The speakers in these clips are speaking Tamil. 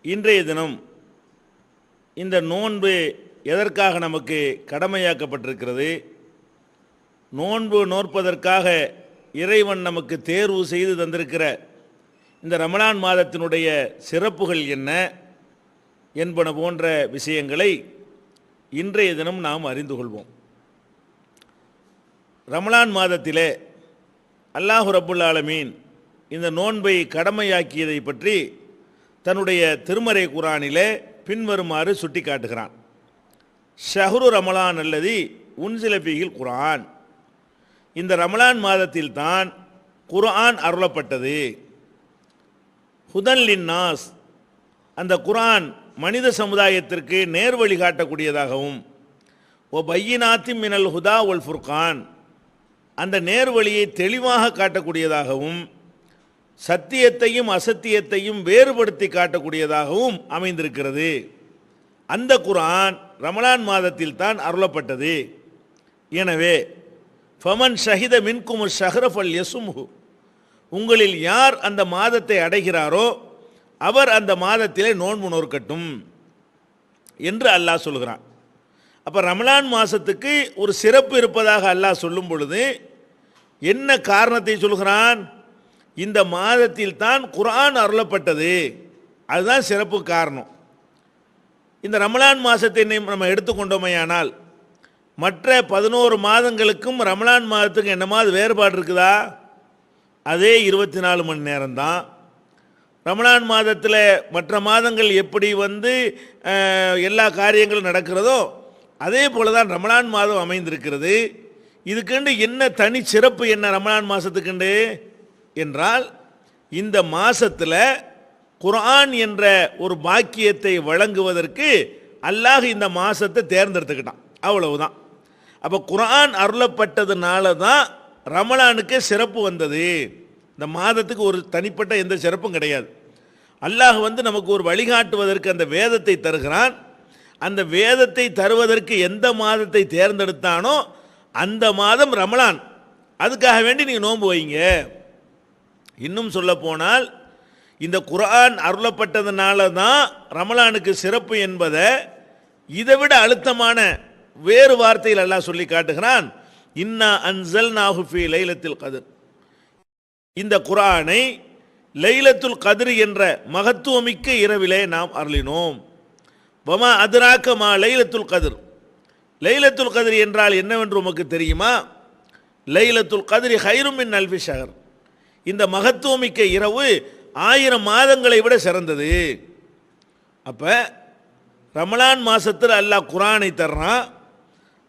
இன்றைய தினம் இந்த நோன்பு எதற்காக நமக்கு கடமையாக்கப்பட்டிருக்கிறது? நோன்பு நோற்பதற்காக இறைவன் நமக்கு தேர்வு செய்து தந்திருக்கிற இந்த ரமலான் மாதத்தினுடைய சிறப்புகள் என்ன என்பன போன்ற விஷயங்களை இன்றைய தினம் நாம் அறிந்து கொள்வோம். ரமலான் மாதத்திலே அல்லாஹ் ரப்புல் ஆலமீன் இந்த நோன்பை கடமையாக்கியதை பற்றி தன்னுடைய திருமறை குர்ஆனிலே பின்வருமாறு சுட்டி காட்டுகிறான். ஷஹ்ரு ரமலான் அல்லதி உன்சில ஃபீஹில் குர்ஆன். இந்த ரமலான் மாதத்தில் தான் குர்ஆன் அருளப்பட்டது. ஹுதன் லின்னாஸ், அந்த குர்ஆன் மனித சமுதாயத்திற்கு நேர்வழி காட்டக்கூடியதாகவும், ஓ பையினாத்தி மினல் ஹுதா ஒல் ஃபுர்கான், அந்த நேர்வழியை தெளிவாக காட்டக்கூடியதாகவும், சத்தியத்தையும் அசத்தியத்தையும் வேறுபடுத்தி காட்டக்கூடியதாகவும் அமைந்திருக்கிறது. அந்த குர்ஆன் ரமலான் மாதத்தில் தான் அருளப்பட்டது. எனவே ஃபமன் ஷஹித மின்கும் ஷஹ்ர ஃபல் யசும்ஹு, உங்களில் யார் அந்த மாதத்தை அடைகிறாரோ அவர் அந்த மாதத்திலே நோன்பு நோற்கட்டும் என்று அல்லாஹ் சொல்கிறான். அப்போ ரமலான் மாதத்துக்கு ஒரு சிறப்பு இருப்பதாக அல்லாஹ் சொல்லும் பொழுது என்ன காரணத்தை சொல்கிறான்? இந்த மாதத்தில் தான் குர்ஆன் அருளப்பட்டது, அதுதான் சிறப்பு காரணம். இந்த ரமலான் மாதத்தை நம்ம எடுத்துக்கொண்டோமையானால் மற்ற 11 மாதங்களுக்கும் ரமலான் மாதத்துக்கு என்னமாவது வேறுபாடு இருக்குதா? அதே 24 மணி நேரம்தான். ரமலான் மாதத்தில் மற்ற மாதங்கள் எப்படி எல்லா காரியங்களும் நடக்கிறதோ அதே போல தான் ரமலான் மாதம் அமைந்திருக்கிறது. இதுக்குண்டு என்ன தனி சிறப்பு என்ன ரமலான் மாதத்துக்குண்டு என்றால், இந்த மாதத்தில் குர்ஆன் என்ற ஒரு பாக்கியத்தை வழங்குவதற்கு அல்லாஹ் இந்த மாதத்தை தேர்ந்தெடுத்துக்கிட்டான், அவ்வளவுதான். அப்போ குர்ஆன் அருளப்பட்டதுனால தான் ரமலானுக்கு சிறப்பு வந்தது. இந்த மாதத்துக்கு ஒரு தனிப்பட்ட எந்த சிறப்பும் கிடையாது. அல்லாஹ் நமக்கு ஒரு வழிகாட்டுவதற்கு அந்த வேதத்தை தருகிறான். அந்த வேதத்தை தருவதற்கு எந்த மாதத்தை தேர்ந்தெடுத்தானோ அந்த மாதம் ரமலான். அதுக்காக வேண்டி நீங்கள் நோன்பு வைங்க. இன்னும் சொல்ல போனால் இந்த குர்ஆன் அருளப்பட்டதுனால தான் ரமலானுக்கு சிறப்பு என்பதை இதைவிட அழுத்தமான வேறு வார்த்தையில் அல்லாஹ் சொல்லி காட்டுகிறான். இன்னா அன்ஸல்நாஹு ஃபீ லைலத்துல் கத்ர், இந்த குர்ஆனை லைலத்துல் கத்ர் என்ற மகத்துவமிக்க இரவிலே நாம் அருளினோம். வமா அத்ராக மா லைலத்துல் கத்ர், லைலத்துல் கத்ர் என்றால் என்னவென்று உமக்கு தெரியுமா? லைலத்துல் கத்ரி ஹைரும் மின் அல்ஃபி ஷஹர், இந்த மகத்துவமிக்க இரவு 1000 மாதங்களை விட சிறந்தது. அப்போ ரமலான் மாதத்தில் அல்லாஹ் குர்ஆனை தர்றான்.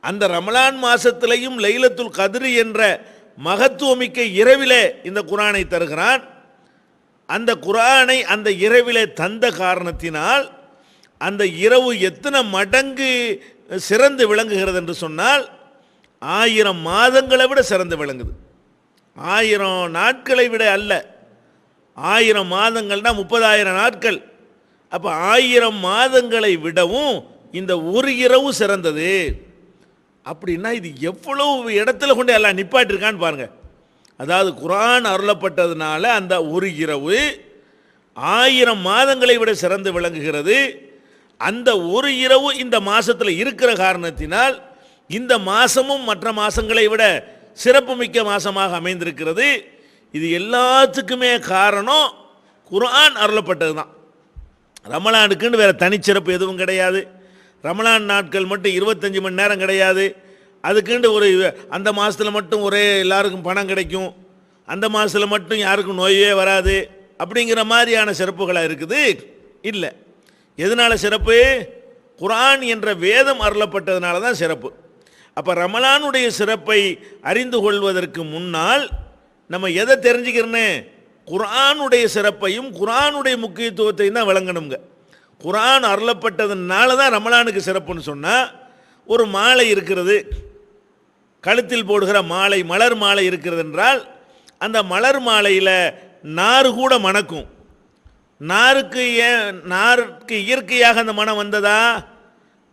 அந்த ரமலான் மாதத்திலையும் லைலத்துல் கத்ர் என்ற மகத்துவமிக்க இரவிலே இந்த குர்ஆனை தருகிறான். அந்த குர்ஆனை அந்த இரவிலே தந்த காரணத்தினால் அந்த இரவு எத்தனை மடங்கு சிறந்து விளங்குகிறது என்று சொன்னால் 1000 மாதங்களை விட சிறந்து விளங்குது. 1000 நாட்களை விட அல்ல, 1000 மாதங்கள்னா 30,000 நாட்கள். அப்போ 1000 மாதங்களை விடவும் இந்த ஒரு இரவு சிறந்தது. அப்படின்னா இது எவ்வளவு இடத்துல கொண்டு எல்லாம் நிப்பாட்டிருக்கான்னு பாருங்க. அதாவது குர்ஆன் அருளப்பட்டதுனால அந்த ஒரு இரவு 1000 மாதங்களை விட சிறந்து விளங்குகிறது. அந்த ஒரு இரவு இந்த மாசத்தில் இருக்கிற காரணத்தினால் இந்த மாசமும் மற்ற மாசங்களை விட சிறப்புமிக்க மாசமாக அமைந்திருக்கிறது. இது எல்லாத்துக்குமே காரணம் குர்ஆன் அருளப்பட்டது தான். ரமலானுக்குன்னு வேறு தனிச்சிறப்பு எதுவும் கிடையாது. ரமலான் நாட்கள் மட்டும் 25 மணி நேரம் கிடையாது. அதுக்குண்டு அந்த மாதத்தில் மட்டும் எல்லாருக்கும் பணம் கிடைக்கும், அந்த மாதத்தில் மட்டும் யாருக்கும் நோயே வராது அப்படிங்கிற மாதிரியான சிறப்புகளாக இருக்குது. இல்லை. எதனால் சிறப்பு? குர்ஆன் என்ற வேதம் அருளப்பட்டதுனால தான் சிறப்பு. அப்போ ரமலானுடைய சிறப்பை அறிந்து கொள்வதற்கு முன்னால் நம்ம எதை தெரிஞ்சுக்கிறோன்னு? குர்ஆனுடைய சிறப்பையும் குர்ஆனுடைய முக்கியத்துவத்தையும் தான் விளங்கணுங்க. குர்ஆன் அருளப்பட்டதுனால தான் ரமலானுக்கு சிறப்புன்னு சொன்னால், ஒரு மாலை இருக்கிறது, கழுத்தில் போடுகிற மாலை, மலர் மாலை இருக்கிறது என்றால் அந்த மலர் மாலையில் நாறு கூட மணக்கும். நாருக்கு இயற்கையாக அந்த மனம் வந்ததா?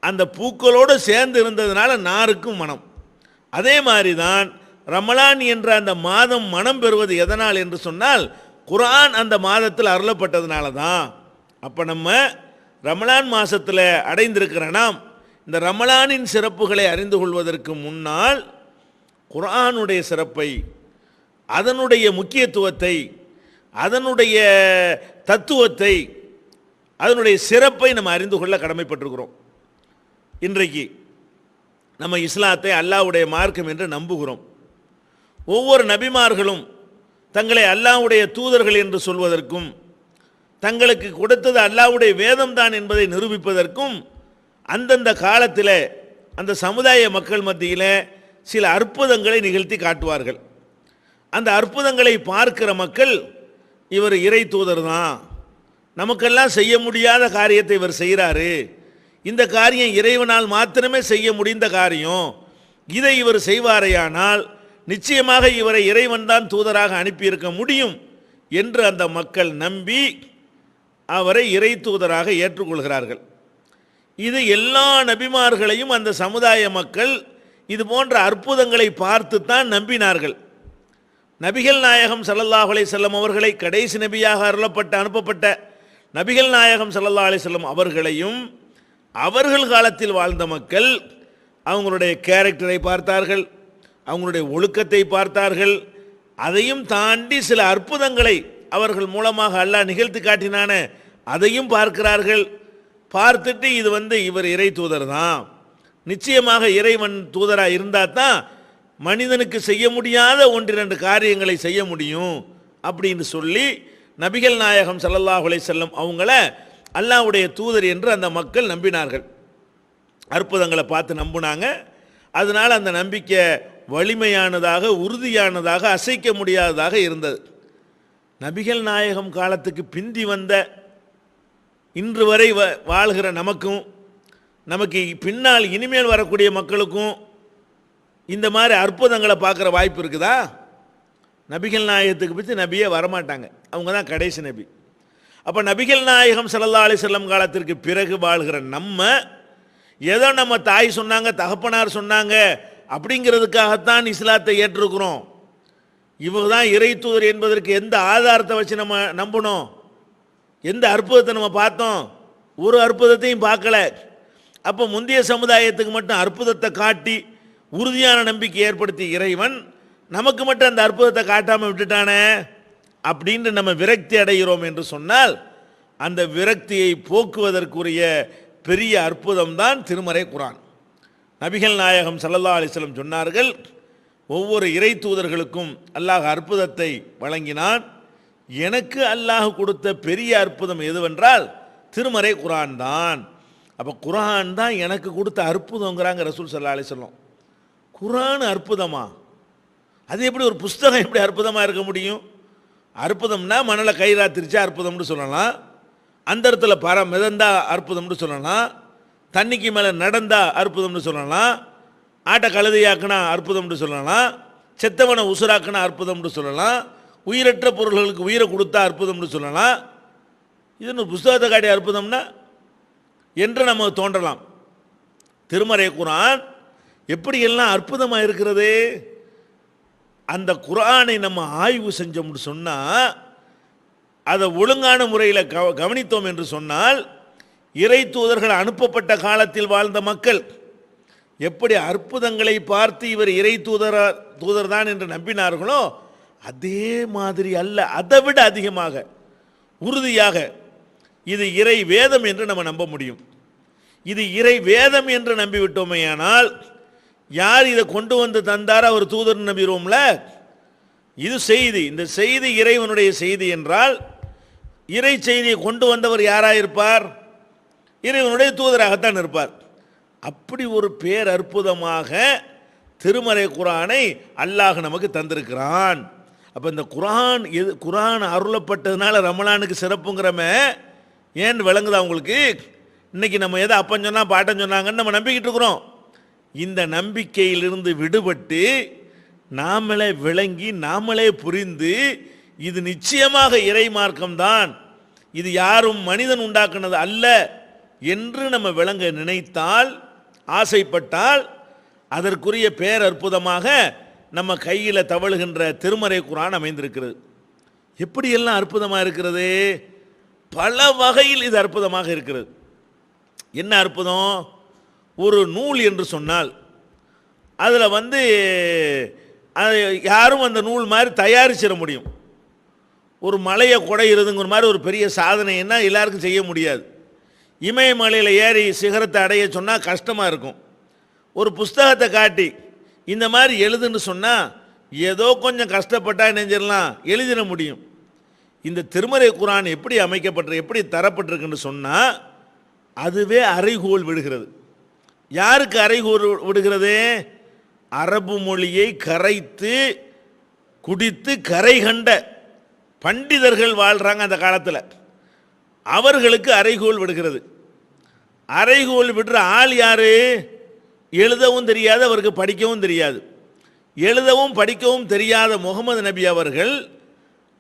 அந்த பூக்களோடு சேர்ந்து இருந்ததுனால நாருக்கும் மனம். அதே மாதிரி தான் ரமலான் என்ற அந்த மாதம் மனம் பெறுவது எதனால் என்று சொன்னால் குர்ஆன் அந்த மாதத்தில் அருளப்பட்டதுனால தான். அப்போ நம்ம ரமலான் மாதத்தில் அடைந்திருக்கிற நாம் இந்த ரமலானின் சிறப்புகளை அறிந்து கொள்வதற்கு முன்னால் குர்ஆனுடைய சிறப்பை, அதனுடைய முக்கியத்துவத்தை, அதனுடைய தத்துவத்தை, அதனுடைய சிறப்பை நம்ம அறிந்து கொள்ள கடமைப்பட்டிருக்கிறோம். இன்றைக்கு நம்ம இஸ்லாத்தை அல்லாஹ்வுடைய மார்க்கம் என்று நம்புகிறோம். ஒவ்வொரு நபிமார்களும் தங்களை அல்லாஹ்வுடைய தூதர்கள் என்று சொல்வதற்கும், தங்களுக்கு கொடுத்தது அல்லாஹ்வுடைய வேதம் தான் என்பதை நிரூபிப்பதற்கும் அந்தந்த காலத்தில் அந்த சமுதாய மக்கள் மத்தியில் சில அற்புதங்களை நிகழ்த்தி காட்டுவார்கள். அந்த அற்புதங்களை பார்க்கிற மக்கள், இவர் இறை தூதர் தான், நமக்கெல்லாம் செய்ய முடியாத காரியத்தை இவர் செய்கிறாரு, இந்த காரியம் இறைவனால் மாத்திரமே செய்ய முடிந்த காரியம், இதை இவர் செய்வாரையானால் நிச்சயமாக இவரை இறைவன் தான் தூதராக அனுப்பியிருக்க முடியும் என்று அந்த மக்கள் நம்பி அவரை இறை தூதராக ஏற்றுக்கொள்கிறார்கள். இது எல்லா நபிமார்களையும் அந்த சமுதாய மக்கள் இது போன்ற அற்புதங்களை பார்த்துத்தான் நம்பினார்கள். நபிகள் நாயகம் ஸல்லல்லாஹு அலைஹி வஸல்லம் அவர்களை கடைசி நபியாக அனுப்பப்பட்ட நபிகள் நாயகம் ஸல்லல்லாஹு அலைஹி வஸல்லம் அவர்களையும் அவர்கள் காலத்தில் வாழ்ந்த மக்கள் அவங்களுடைய கேரக்டரை பார்த்தார்கள், அவங்களுடைய ஒழுக்கத்தை பார்த்தார்கள். அதையும் தாண்டி சில அற்புதங்களை அவர்கள் மூலமாக அல்லாஹ் நிகழ்த்தி காட்டினான அதையும் பார்க்கிறார்கள். பார்த்துட்டு இது இவர் இறை தூதர் தான், நிச்சயமாக இறைவன் தூதராக இருந்தால் தான் மனிதனுக்கு செய்ய முடியாத ஒன்றிரண்டு காரியங்களை செய்ய முடியும் அப்படின்னு சொல்லி நபிகள் நாயகம் ஸல்லல்லாஹு அலைஹி வஸல்லம் அவங்கள அல்லாஹ்வுடைய தூதர் என்று அந்த மக்கள் நம்பினார்கள். அற்புதங்களை பார்த்து நம்பினாங்க. அதனால் அந்த நம்பிக்கை வலிமையானதாக, உறுதியானதாக, அசைக்க முடியாததாக இருந்தது. நபிகள் நாயகம் காலத்துக்கு பிந்தி வந்த இன்று வரை வாழ்கிற நமக்கும், நமக்கு பின்னால் இனிமேல் வரக்கூடிய மக்களுக்கும் இந்த மாதிரி அற்புதங்களை பார்க்குற வாய்ப்பு இருக்குதா? நபிகள் நாயகத்துக்கு பற்றி நபியே வரமாட்டாங்க, அவங்க தான் கடைசி நபி. அப்போ நபிகள் நாயகம் ஸல்லல்லாஹு அலைஹி வஸல்லம் காலத்திற்கு பிறகு வாழ்கிற நம்ம ஏதோ நம்ம தாய் சொன்னாங்க, தகப்பனார் சொன்னாங்க அப்படிங்கிறதுக்காகத்தான் இஸ்லாத்தை ஏற்றிருக்கிறோம். இவங்க தான் இறை தூதர் என்பதற்கு எந்த ஆதாரத்தை வச்சு நம்ம நம்பணும்? எந்த அற்புதத்தை நம்ம பார்த்தோம்? ஒரு அற்புதத்தையும் பார்க்கல. அப்போ முந்தைய சமுதாயத்துக்கு மட்டும் அற்புதத்தை காட்டி உறுதியான நம்பிக்கை ஏற்படுத்தி இறைவன் நமக்கு மட்டும் அந்த அற்புதத்தை காட்டாமல் விட்டுட்டானே அப்படின்னு நம்ம விரக்தி அடைகிறோம் என்று சொன்னால், அந்த விரக்தியை போக்குவதற்குரிய பெரிய அற்புதம் தான் திருமறை குர்ஆன். நபிகள் நாயகம் ஸல்லல்லாஹு அலைஹி வஸல்லம் சொன்னார்கள், ஒவ்வொரு இறை தூதர்களுக்கும் அல்லாஹ் அற்புதத்தை வழங்கினான். எனக்கு அல்லாஹ் கொடுத்த பெரிய அற்புதம் எதுவென்றால் திருமறை குர்ஆன் தான். அப்போ குர்ஆன் தான் எனக்கு கொடுத்த அற்புதங்கிறாங்க ரசூல் ஸல்லல்லாஹு அலைஹி வஸல்லம். குர்ஆன் அற்புதமா? அது எப்படி ஒரு புஸ்தகம் எப்படி அற்புதமாக இருக்க முடியும்? அற்புதம்னா மணலை கயிறா திரிச்சா அற்புதம்னு சொல்லலாம், அந்த இடத்துல மிதந்தா அற்புதம்னு சொல்லலாம், தண்ணிக்கு மேலே நடந்தா அற்புதம்னு சொல்லலாம், ஆட்டை கழுதையாக்குனா அற்புதம்னு சொல்லலாம், செத்தவனை உசுராக்குனா அற்புதம்னு சொல்லலாம், உயிரற்ற பொருள்களுக்கு உயிரை கொடுத்தா அற்புதம்னு சொல்லலாம். இது புஸ்தகத்தை காட்டிய அற்புதம்னா என்று நமக்கு தோன்றலாம். திருமறை குர்ஆன் எப்படியெல்லாம் அற்புதமாக இருக்கிறது? அந்த குர்ஆனை நம்ம ஆய்வு செஞ்சோம்னு சொன்னால், அதை ஒழுங்கான முறையில் கவனித்தோம் என்று சொன்னால், இறை தூதர்கள் அனுப்பப்பட்ட காலத்தில் வாழ்ந்த மக்கள் எப்படி அற்புதங்களை பார்த்து இவர் இறை தூதர் தான் என்று நம்பினார்களோ அதே மாதிரி அல்ல, அதை விட அதிகமாக உறுதியாக இது இறை வேதம் என்று நம்ம நம்ப முடியும். இது இறை வேதம் என்று நம்பிவிட்டோமேயானால் யார் இதை கொண்டு வந்து தந்தாரோ அவர் தூதர் நம்பிடுவோம்ல. இது செய்தி, இந்த செய்தி இறைவனுடைய செய்தி என்றால் இறை செய்தியை கொண்டு வந்தவர் யாராக இருப்பார்? இறைவனுடைய தூதராகத்தான் இருப்பார். அப்படி ஒரு பேர் அற்புதமாக திருமறை குர்ஆனை அல்லாஹ் நமக்கு தந்திருக்கிறான். அப்போ இந்த குர்ஆன் அருளப்பட்டதுனால ரமலானுக்கு சிறப்புங்கிறமே ஏன் விளங்குதா உங்களுக்கு? இன்னைக்கு நம்ம எதை அப்பன் சொன்னால் பாட்டன் சொன்னாங்கன்னு நம்ம நம்பிக்கிட்டு இருக்கிறோம். இந்த நம்பிக்கையிலிருந்து விடுபட்டு நாமளே விளங்கி நாமளே புரிந்து இது நிச்சயமாக இறை மார்க்கம்தான், இது யாரும் மனிதன் உண்டாக்குனது அல்ல என்று நம்ம விளங்க நினைத்தால், ஆசைப்பட்டால், அதற்குரிய பேர் அற்புதமாக நம்ம கையில் தவழுகின்ற திருமறை குர்ஆன் அமைந்திருக்கிறது. எப்படியெல்லாம் அற்புதமாக இருக்கிறது! பல வகையில் இது அற்புதமாக இருக்கிறது. என்ன அற்புதம்? ஒரு நூல் என்று சொன்னால் அதில் யாரும் அந்த நூல் மாதிரி தயாரிச்சிட முடியும். ஒரு மலையை குடையிறதுங்கிற மாதிரி ஒரு பெரிய சாதனைன்னா எல்லாருக்கும் செய்ய முடியாது. இமயமலையில் ஏறி சிகரத்தை அடைய சொன்னால் கஷ்டமாக இருக்கும். ஒரு புஸ்தகத்தை காட்டி இந்த மாதிரி எழுதுன்னு சொன்னால் ஏதோ கொஞ்சம் கஷ்டப்பட்டால் நெஞ்சிடலாம், எழுதிட முடியும். இந்த திருமறை குர்ஆன் எப்படி அமைக்கப்பட்டு எப்படி தரப்பட்டிருக்குன்னு சொன்னால் அதுவே அறைகோல் விடுகிறது. யாருக்கு அறைகோல் விடுகிறது? அரபு மொழியை கரைத்து குடித்து கரை கண்ட பண்டிதர்கள் வாழ்கிறாங்க அந்த காலத்தில், அவர்களுக்கு அறைகோல் விடுகிறது. அறைகோல் விடுற ஆள் யாரு? எழுதவும் தெரியாது, அவருக்கு படிக்கவும் தெரியாது. எழுதவும் படிக்கவும் தெரியாத முகமது நபி அவர்கள்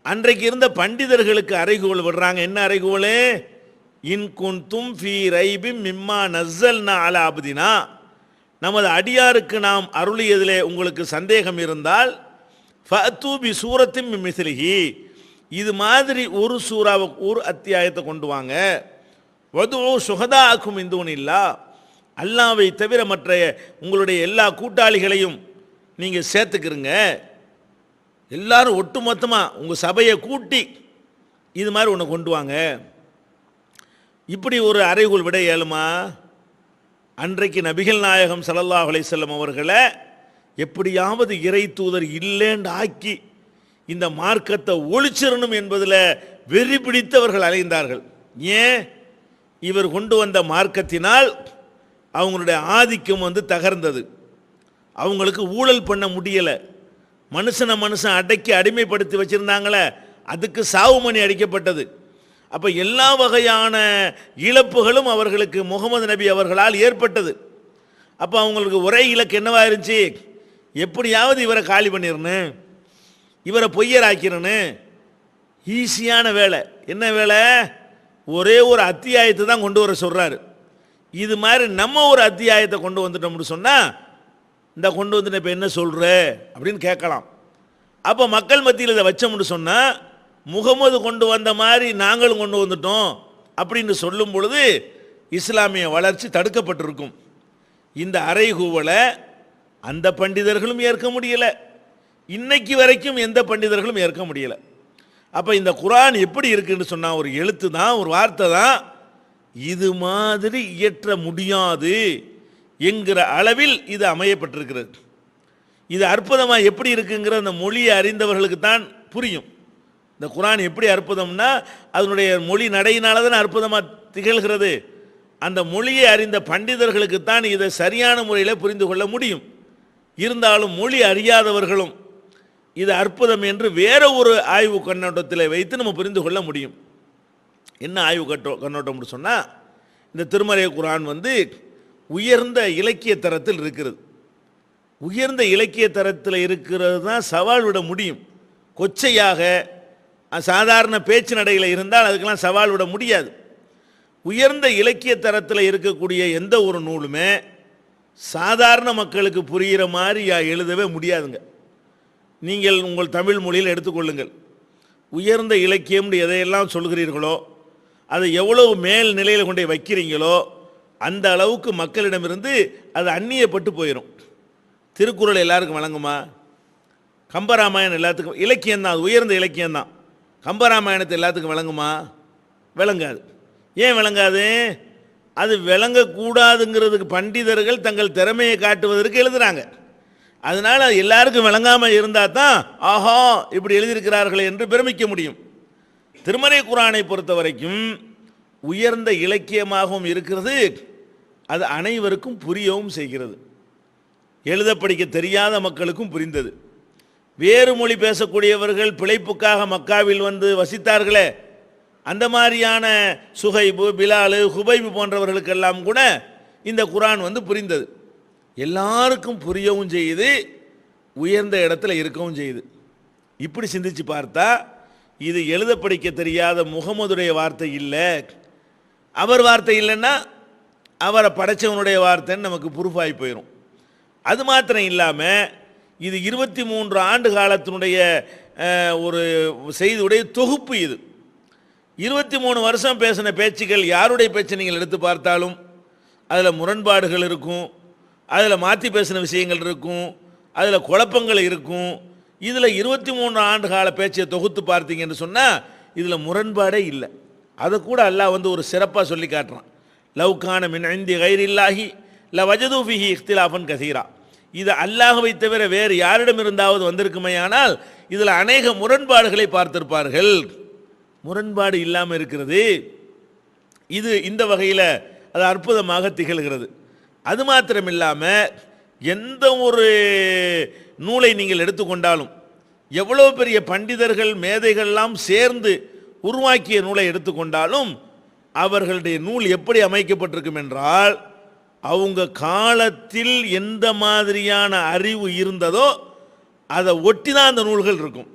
அன்றைக்கு இருந்த பண்டிதர்களுக்கு அறைகோல் விடுறாங்க. என்ன அறைகோல்? இன் குன்தும் ஃபீ ரைபிம் மிம்மா நஸ்ஸல்னா அலா அப்தினா, நமது அடியாருக்கு நாம் அருளியதிலே உங்களுக்கு சந்தேகம் இருந்தால் ஃபஅத்து பி சூரத்தின் மின் மிஸ்லிஹி, இது மாதிரி ஒரு சூறாவை ஒரு அத்தியாயத்தை கொண்டு வாங்க. வதுஉ ஷுஹதாஅக்கும் மின் தூனில்லா, அல்லாஹ்வை தவிர மற்ற உங்களுடைய எல்லா கூட்டாளிகளையும் நீங்கள் சேர்த்துக்கிறங்க. எல்லாரும் ஒட்டுமொத்தமாக உங்கள் சபையை கூட்டி இது மாதிரி ஒன்று கொண்டு வாங்க. இப்படி ஒரு அறைகோல் விட இயலுமா? அன்றைக்கு நபிகள் நாயகம் ஸல்லல்லாஹு அலைஹி வஸல்லம் அவர்களை எப்படியாவது இறை தூதர் இல்லைன்னு ஆக்கி இந்த மார்க்கத்தை ஒழிச்சிடணும் என்பதில் வெறி பிடித்தவர்கள் அலைந்தார்கள். ஏன்? இவர் கொண்டு வந்த மார்க்கத்தினால் அவங்களுடைய ஆதிக்கம் தகர்ந்தது. அவங்களுக்கு ஊழல் பண்ண முடியலை. மனுஷன் அடக்கி அடிமைப்படுத்தி வச்சுருந்தாங்களே, அதுக்கு சாவு மணி அடிக்கப்பட்டது. அப்போ எல்லா வகையான இழப்புகளும் அவர்களுக்கு முகமது நபி அவர்களால் ஏற்பட்டது. அப்போ அவங்களுக்கு ஒரே இலக்கு என்னவா இருந்துச்சு? எப்படியாவது இவரை காலி பண்ணிடணும், இவரை பொய்யராக்கிறணும். ஈஸியான வேலை. என்ன வேலை? ஒரே ஒரு அத்தியாயத்தை தான் கொண்டு வர சொல்கிறாரு. இது மாதிரி நம்ம ஒரு அத்தியாயத்தை கொண்டு வந்துட்டோம்னு சொன்னால், இந்த கொண்டு வந்துட்டு இப்போ என்ன சொல்கிற அப்படின்னு கேட்கலாம். அப்போ மக்கள் மத்தியில் இதை வச்சோம்னு சொன்னால், முகமது கொண்டு வந்த மாதிரி நாங்களும் கொண்டு வந்துட்டோம் அப்படின்னு சொல்லும் பொழுது இஸ்லாமிய வளர்ச்சி தடுக்கப்பட்டிருக்கும். இந்த அறைகூவலை அந்த பண்டிதர்களும் ஏற்க முடியலை, இன்னைக்கு வரைக்கும் எந்த பண்டிதர்களும் ஏற்க முடியலை. அப்போ இந்த குர்ஆன் எப்படி இருக்குன்னு சொன்னால் ஒரு எழுத்து தான், ஒரு வார்த்தை தான். இது மாதிரி இயற்ற முடியாது என்கிற அளவில் இது அமையப்பட்டிருக்கிறது. இது அற்புதமாக எப்படி இருக்குங்கிற அந்த மொழியை அறிந்தவர்களுக்கு தான் புரியும். இந்த குர்ஆன் எப்படி அற்புதம்னா அதனுடைய மொழி நடையினால தான் அற்புதமாக திகழ்கிறது. அந்த மொழியை அறிந்த பண்டிதர்களுக்கு தான் இதை சரியான முறையில் புரிந்து கொள்ள முடியும். இருந்தாலும் மொழி அறியாதவர்களும் இது அற்புதம் என்று வேற ஒரு ஆய்வு கண்ணோட்டத்தில் வைத்து நம்ம புரிந்து கொள்ள முடியும். என்ன ஆய்வு கண்ணோட்டம் சொன்னால், இந்த திருமறை குர்ஆன் உயர்ந்த இலக்கிய தரத்தில் இருக்கிறது. உயர்ந்த இலக்கிய தரத்தில் இருக்கிறது தான் சவால் விட முடியும். கொச்சையாக சாதாரண பேச்சு நடையில் இருந்தால் அதுக்கெல்லாம் சவால் விட முடியாது. உயர்ந்த இலக்கிய தரத்தில் இருக்கக்கூடிய எந்த ஒரு நூலுமே சாதாரண மக்களுக்கு புரிகிற மாதிரி எழுதவே முடியாதுங்க. நீங்கள் உங்கள் தமிழ் மொழியில் எடுத்துக்கொள்ளுங்கள். உயர்ந்த இலக்கியம் எதையெல்லாம் சொல்கிறீர்களோ அதை எவ்வளவு மேல் நிலையில் கொண்டு வைக்கிறீங்களோ அந்த அளவுக்கு மக்களிடமிருந்து அது அந்நியப்பட்டு போயிடும். திருக்குறள் எல்லாருக்கும் வழங்குமா? கம்பராமாயணம் எல்லாத்துக்கும் இலக்கியம்தான், அது உயர்ந்த இலக்கியம்தான். கம்பராமாயணத்தை எல்லாத்துக்கும் வழங்குமா? விளங்காது. ஏன் விளங்காது? அது விளங்கக்கூடாதுங்கிறதுக்கு பண்டிதர்கள் தங்கள் திறமையை காட்டுவதற்கு எழுதுகிறாங்க. அதனால் எல்லாருக்கும் விளங்காமல் இருந்தால் தான் ஆஹா இப்படி எழுதியிருக்கிறார்களே என்று பிரமிக்க முடியும். திருமறை குர்ஆனை பொறுத்த வரைக்கும் உயர்ந்த இலக்கியமாகவும் இருக்கிறது, அது அனைவருக்கும் புரியவும் செய்கிறது. எழுத படிக்க தெரியாத மக்களுக்கும் புரிந்தது. வேறு மொழி பேசக்கூடியவர்கள் பிழைப்புக்காக மக்காவில் வசித்தார்களே, அந்த மாதிரியான சுஹைபு, பிலாலு, ஹுபைபு போன்றவர்களுக்கெல்லாம் கூட இந்த குர்ஆன் புரிந்தது. எல்லாருக்கும் புரியவும் செய்யுது, உயர்ந்த இடத்துல இருக்கவும் செய்யுது. இப்படி சிந்திச்சு பார்த்தா இது எழுத படிக்க தெரியாத முகமதுடைய வார்த்தை இல்லை. அவர் வார்த்தை இல்லைன்னா அவரை படைச்சவனுடைய வார்த்தைன்னு நமக்கு ப்ரூஃபாகி போயிடும். அது மாத்திரம் இல்லாமல் இது 23 ஆண்டு காலத்தினுடைய ஒரு செய்தியுடைய தொகுப்பு. இது 23 வருஷம் பேசின பேச்சுகள் யாருடைய பேச்சு நீங்கள் எடுத்து பார்த்தாலும் அதில் முரண்பாடுகள் இருக்கும், அதில் மாற்றி பேசின விஷயங்கள் இருக்கும், அதில் குழப்பங்கள் இருக்கும். இதில் 23 ஆண்டு கால பேச்சை தொகுத்து பார்த்தீங்கன்னு சொன்னால் இதில் முரண்பாடே இல்லை. அதை கூட அல்லாஹ் வந்து ஒரு சிறப்பாக சொல்லி காட்டுறான். லவ்கான மின் இந்தி கைரில்லாஹி ல வஜது ஃபிஹி இஃப்திலாஃபன் கசீரா. இது அல்லாஹ்வை தவிர வேறு யாரிடம் இருந்தாவது வந்திருக்குமையானால் இதில் அநேக முரண்பாடுகளை பார்த்திருப்பார்கள். முரண்பாடு இல்லாமல் இருக்கிறது. இது இந்த வகையில் அது அற்புதமாக திகழ்கிறது. அது மாத்திரம் இல்லாமல் எந்த ஒரு நூலை நீங்கள் எடுத்துக்கொண்டாலும், எவ்வளோ பெரிய பண்டிதர்கள் மேதைகள்லாம் சேர்ந்து உருவாக்கிய நூலை எடுத்துக்கொண்டாலும் அவர்களுடைய நூல் எப்படி அமைக்கப்பட்டிருக்கும் என்றால், அவங்க காலத்தில் எந்த மாதிரியான அறிவு இருந்ததோ அதை ஒட்டி தான் அந்த நூல்கள் இருக்கும்.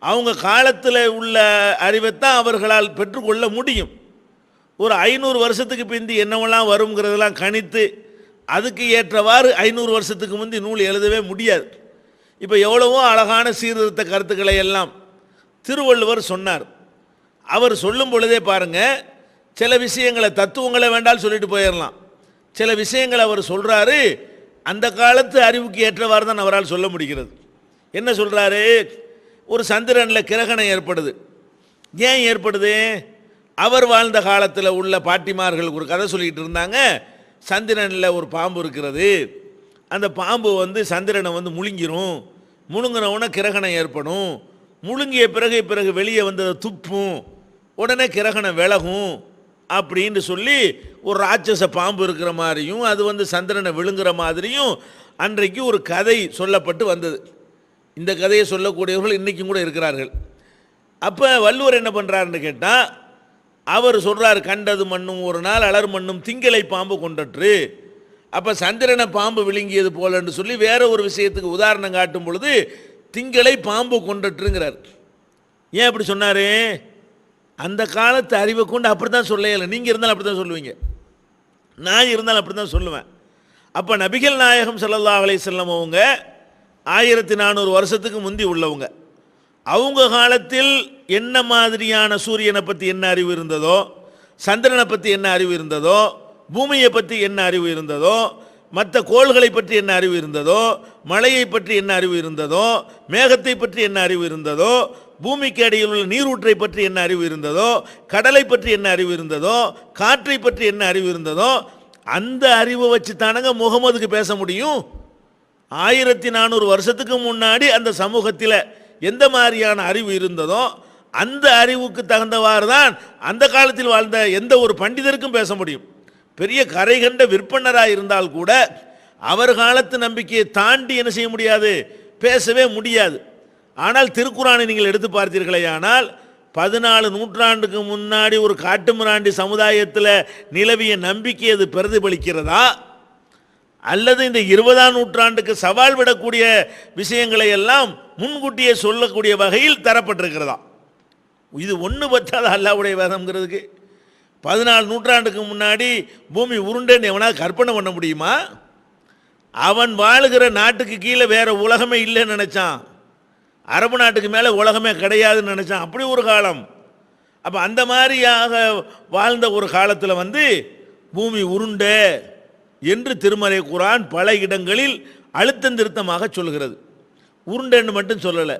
அவங்க காலத்தில் உள்ள அறிவைத்தான் அவர்களால் பெற்றுக்கொள்ள முடியும். ஒரு 500 வருஷத்துக்கு பிந்தி என்னவெல்லாம் வருங்கிறதெல்லாம் கணித்து அதுக்கு ஏற்றவாறு 500 வருஷத்துக்கு முந்தி நூல் எழுதவே முடியாது. இப்போ எவ்வளவோ அழகான சீர்திருத்த கருத்துக்களை எல்லாம் திருவள்ளுவர் சொன்னார். அவர் சொல்லும் பொழுதே பாருங்க, சில விஷயங்களை தத்துவங்களை வேண்டாலும் சொல்லிட்டு போயிடலாம். சில விஷயங்களை அவர் சொல்றாரு, அந்த காலத்து அறிவுக்கு ஏற்றவாறு தான் அவரால் சொல்ல முடிகிறது. என்ன சொல்றாரு? ஒரு சந்திரனில் கிரகணம் ஏற்படுது. ஏன் ஏற்படுது? அவர் வாழ்ந்த காலத்தில் உள்ள பாட்டிமார்கள் ஒரு கதை சொல்லிக்கிட்டு இருந்தாங்க. சந்திரனில் ஒரு பாம்பு இருக்கிறது, அந்த பாம்பு வந்து சந்திரனை வந்து முழுங்கிரும், முழுங்கினவுடனே கிரகணம் ஏற்படும், முழுங்கிய பிறகு வெளியே வந்து துப்பும், உடனே கிரகணம் விலகும் அப்படின்னு சொல்லி ஒரு ராட்சச பாம்பு இருக்கிற மாதிரியும் அது வந்து சந்திரனை விழுங்குற மாதிரியும் அன்றைக்கு ஒரு கதை சொல்லப்பட்டு வந்தது. இந்த கதையை சொல்லக்கூடியவர்கள் இன்றைக்கும் கூட இருக்கிறார்கள். அப்போ வள்ளுவர் என்ன பண்ணுறாருன்னு கேட்டால், அவர் சொல்கிறார், கண்டது மண்ணும் ஒரு நாள் அலர் மண்ணும் திங்களை பாம்பு கொண்டற்று. அப்போ சந்திரனை பாம்பு விழுங்கியது போலன்னு சொல்லி வேற ஒரு விஷயத்துக்கு உதாரணம் காட்டும் பொழுது திங்களை பாம்பு கொண்டற்றுங்கிறார். ஏன் அப்படி சொன்னார்? அந்த காலத்து அறிவை கொண்டு அப்படி தான் சொல்ல. நீங்கள் இருந்தாலும் அப்படி தான் சொல்லுவீங்க, நான் இருந்தாலும் அப்படி தான் சொல்லுவேன். அப்போ நபிகள் நாயகம் ஸல்லல்லாஹு அலைஹி வஸல்லம் அவங்க 1400 வருஷத்துக்கு முந்தி உள்ளவங்க. அவங்க காலத்தில் என்ன மாதிரியான சூரியனை பற்றி என்ன அறிவு இருந்ததோ, சந்திரனை பற்றி என்ன அறிவு இருந்ததோ, பூமியை பற்றி என்ன அறிவு இருந்ததோ, மற்ற கோள்களை பற்றி என்ன அறிவு இருந்ததோ, மழையை பற்றி என்ன அறிவு இருந்ததோ, மேகத்தை பற்றி என்ன அறிவு இருந்ததோ, பூமிக்கு அடியில் உள்ள நீரூற்றை பற்றி என்ன அறிவு இருந்ததோ, கடலை பற்றி என்ன அறிவு இருந்ததோ, காற்றை பற்றி என்ன அறிவு இருந்ததோ, அந்த அறிவை வச்சு தானங்க முகமதுக்கு பேச முடியும். 1400 வருஷத்துக்கு முன்னாடி அந்த சமூகத்தில் எந்த மாதிரியான அறிவு இருந்ததோ அந்த அறிவுக்கு தகுந்தவாறு தான் அந்த காலத்தில் வாழ்ந்த எந்த ஒரு பண்டிதருக்கும் பேச முடியும். பெரிய கரை கண்ட விற்பனராக இருந்தால் கூட அவர் காலத்து நம்பிக்கையை தாண்டி என்ன செய்ய முடியாது, பேசவே முடியாது. ஆனால் திருக்குறானை நீங்கள் எடுத்து பார்த்தீர்களே, ஆனால் 14 நூற்றாண்டுக்கு முன்னாடி ஒரு காட்டுமிராண்டி சமுதாயத்தில் நிலவிய நம்பிக்கை அது பிரதிபலிக்கிறதா, அல்லது இந்த 20ஆம் நூற்றாண்டுக்கு சவால் விடக்கூடிய விஷயங்களை எல்லாம் முன்கூட்டியே சொல்லக்கூடிய வகையில் தரப்பட்டிருக்கிறதா? இது ஒன்று பத்தாத அல்லாஹ்வுடைய வேதம்ங்கிறதுக்கு. 14 நூற்றாண்டுக்கு முன்னாடி பூமி உருண்டேன்னு எவனாவது கற்பனை பண்ண முடியுமா? அவன் வாழுகிற நாட்டுக்கு கீழே வேற உலகமே இல்லைன்னு நினைச்சான், அரபு நாட்டுக்கு மேலே உலகமே கிடையாதுன்னு நினைச்சான். அப்படி ஒரு காலம். அப்போ அந்த மாதிரியாக வாழ்ந்த ஒரு காலத்தில் வந்து பூமி உருண்டே என்று திருமறை குர்ஆன் பல இடங்களில் அழுத்தம் திருத்தமாக சொல்கிறது. உருண்டேன்னு மட்டும் சொல்லலை,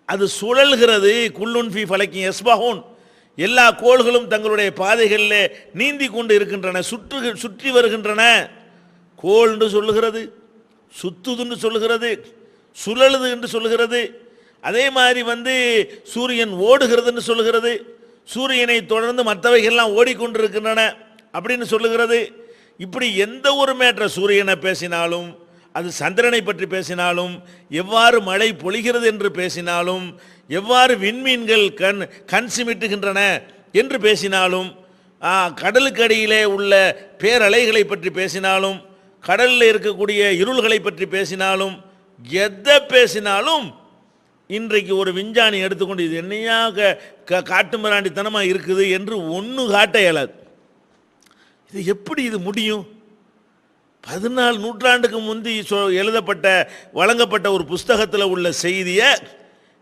அது சுழல்கிறது. குல்லுன் ஃபி ஃபலக்கின் யஸ்பஹூன், எல்லா கோள்களும் தங்களுடைய பாதைகளில் நீந்தி கொண்டு இருக்கின்றன, சுற்றி வருகின்றன. கோள் என்று சொல்லுகிறது, சுத்துதுன்னு சொல்லுகிறது, சுழலுது என்று சொல்லுகிறது. அதே மாதிரி வந்து சூரியன் ஓடுகிறதுன்னு சொல்லுகிறது, சூரியனை தொடர்ந்து மற்றவைகள்லாம் ஓடிக்கொண்டிருக்கின்றன அப்படின்னு சொல்லுகிறது. இப்படி எந்த ஒரு மேற்ற சூரியனை பேசினாலும், அது சந்திரனை பற்றி பேசினாலும், எவ்வாறு மழை பொழிகிறது என்று பேசினாலும், எவ்வாறு விண்மீன்கள் கண் சிமிட்டுகின்றன என்று பேசினாலும், கடலுக்கு அடியிலே உள்ள பேரலைகளை பற்றி பேசினாலும், கடலில் இருக்கக்கூடிய இருள்களை பற்றி பேசினாலும், எதை பேசினாலும் இன்றைக்கு ஒரு விஞ்ஞானி எடுத்துக்கொண்டு இது என்னையா காட்டு மிராண்டித்தனமாக இருக்குது என்று ஒன்று காட்ட இயலாது. இது எப்படி இது முடியும்? 14 நூற்றாண்டுக்கு முந்தி எழுதப்பட்ட வழங்கப்பட்ட ஒரு புஸ்தகத்தில் உள்ள செய்தியை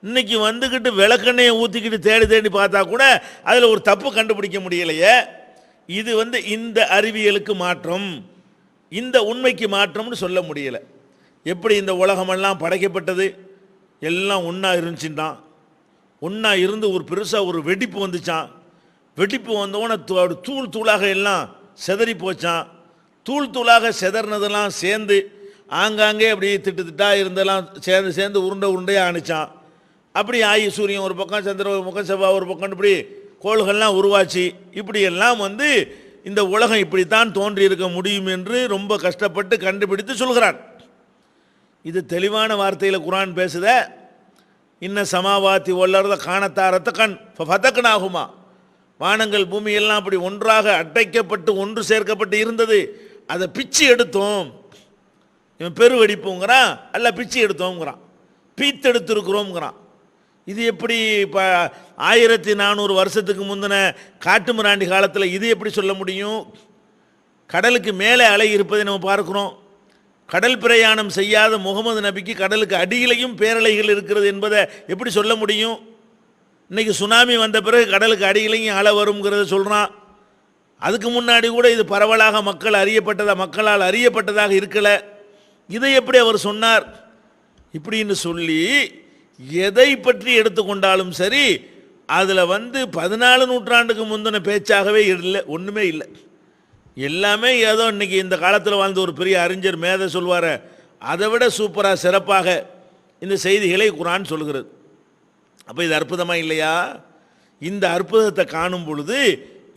இன்னைக்கு வந்துக்கிட்டு விளக்கெண்ணையை ஊற்றிக்கிட்டு தேடி தேடி பார்த்தா கூட அதில் ஒரு தப்பு கண்டுபிடிக்க முடியலையே. இது இந்த அறிவியலுக்கு மாற்றம், இந்த உண்மைக்கு மாற்றம்னு சொல்ல முடியலை. எப்படி இந்த உலகமெல்லாம் படைக்கப்பட்டது, எல்லாம் ஒன்றா இருந்துச்சுட்டான். ஒன்றா இருந்து ஒரு பெருசாக ஒரு வெடிப்பு வந்துச்சான். வெடிப்பு வந்தோடனே தூள் தூளாக எல்லாம் செதறி போச்சான். தூள் தூளாக செதறினதெல்லாம் சேர்ந்து ஆங்காங்கே அப்படி திட்டாக இருந்தெல்லாம் சேர்ந்து சேர்ந்து உருண்டை உருண்டையாக ஆணிச்சான். அப்படி ஆயி சூரியன் ஒரு பக்கம், சந்திரன் ஒரு பக்கம், செவ்வாய் ஒரு பக்கம், இப்படி கோள்கள்லாம் உருவாச்சு. இப்படியெல்லாம் இந்த உலகம் இப்படித்தான் தோன்றி இருக்க முடியும் என்று ரொம்ப கஷ்டப்பட்டு கண்டுபிடித்து சொல்கிறான். இது தெளிவான வார்த்தையில் குர்ஆன் பேசுத. இன்ன சமாவாத்தி ஒல்லறத காணத்தாரத்த கண் ஃபதக்னாகுமா, வானங்கள் பூமி எல்லாம் அப்படி ஒன்றாக அடைக்கப்பட்டு ஒன்று சேர்க்கப்பட்டு இருந்தது, அதை பிச்சு எடுத்தோம். இவன் பெருவெடிப்புங்கிறான், அல்ல பிச்சு எடுத்தோங்கிறான், பீத்தெடுத்திருக்கிறோங்கிறான். இது எப்படி இப்போ 1400 வருஷத்துக்கு முந்தின காட்டுமிராண்டி காலத்தில் இது எப்படி சொல்ல முடியும்? கடலுக்கு மேலே அலை இருப்பதை நம்ம பார்க்கிறோம். கடல் பிரயாணம் செய்யாத முகமது நபிக்கு கடலுக்கு அடியிலையும் பேரலைகள் இருக்கிறது என்பதை எப்படி சொல்ல முடியும்? இன்னைக்கு சுனாமி வந்த பிறகு கடலுக்கு அடியிலையும் அலை வருங்கிறத சொல்கிறான். அதுக்கு முன்னாடி கூட இது பரவலாக மக்களால் அறியப்பட்டதாக இருக்கலை. இதை எப்படி அவர் சொன்னார்? இப்படின்னு சொல்லி எதை பற்றி எடுத்துக்கொண்டாலும் சரி, அதில் 14 நூற்றாண்டுக்கு முந்தின பேச்சாகவே இல்லை, ஒன்றுமே இல்லை. எல்லாமே ஏதோ இன்னைக்கு இந்த காலத்தில் வாழ்ந்த ஒரு பெரிய அறிஞர் மேதை சொல்வார், அதை விட சூப்பராக சிறப்பாக இந்த செய்திகளை குர்ஆன் சொல்கிறது. அப்போ இது அற்புதமாக இல்லையா? இந்த அற்புதத்தை காணும் பொழுது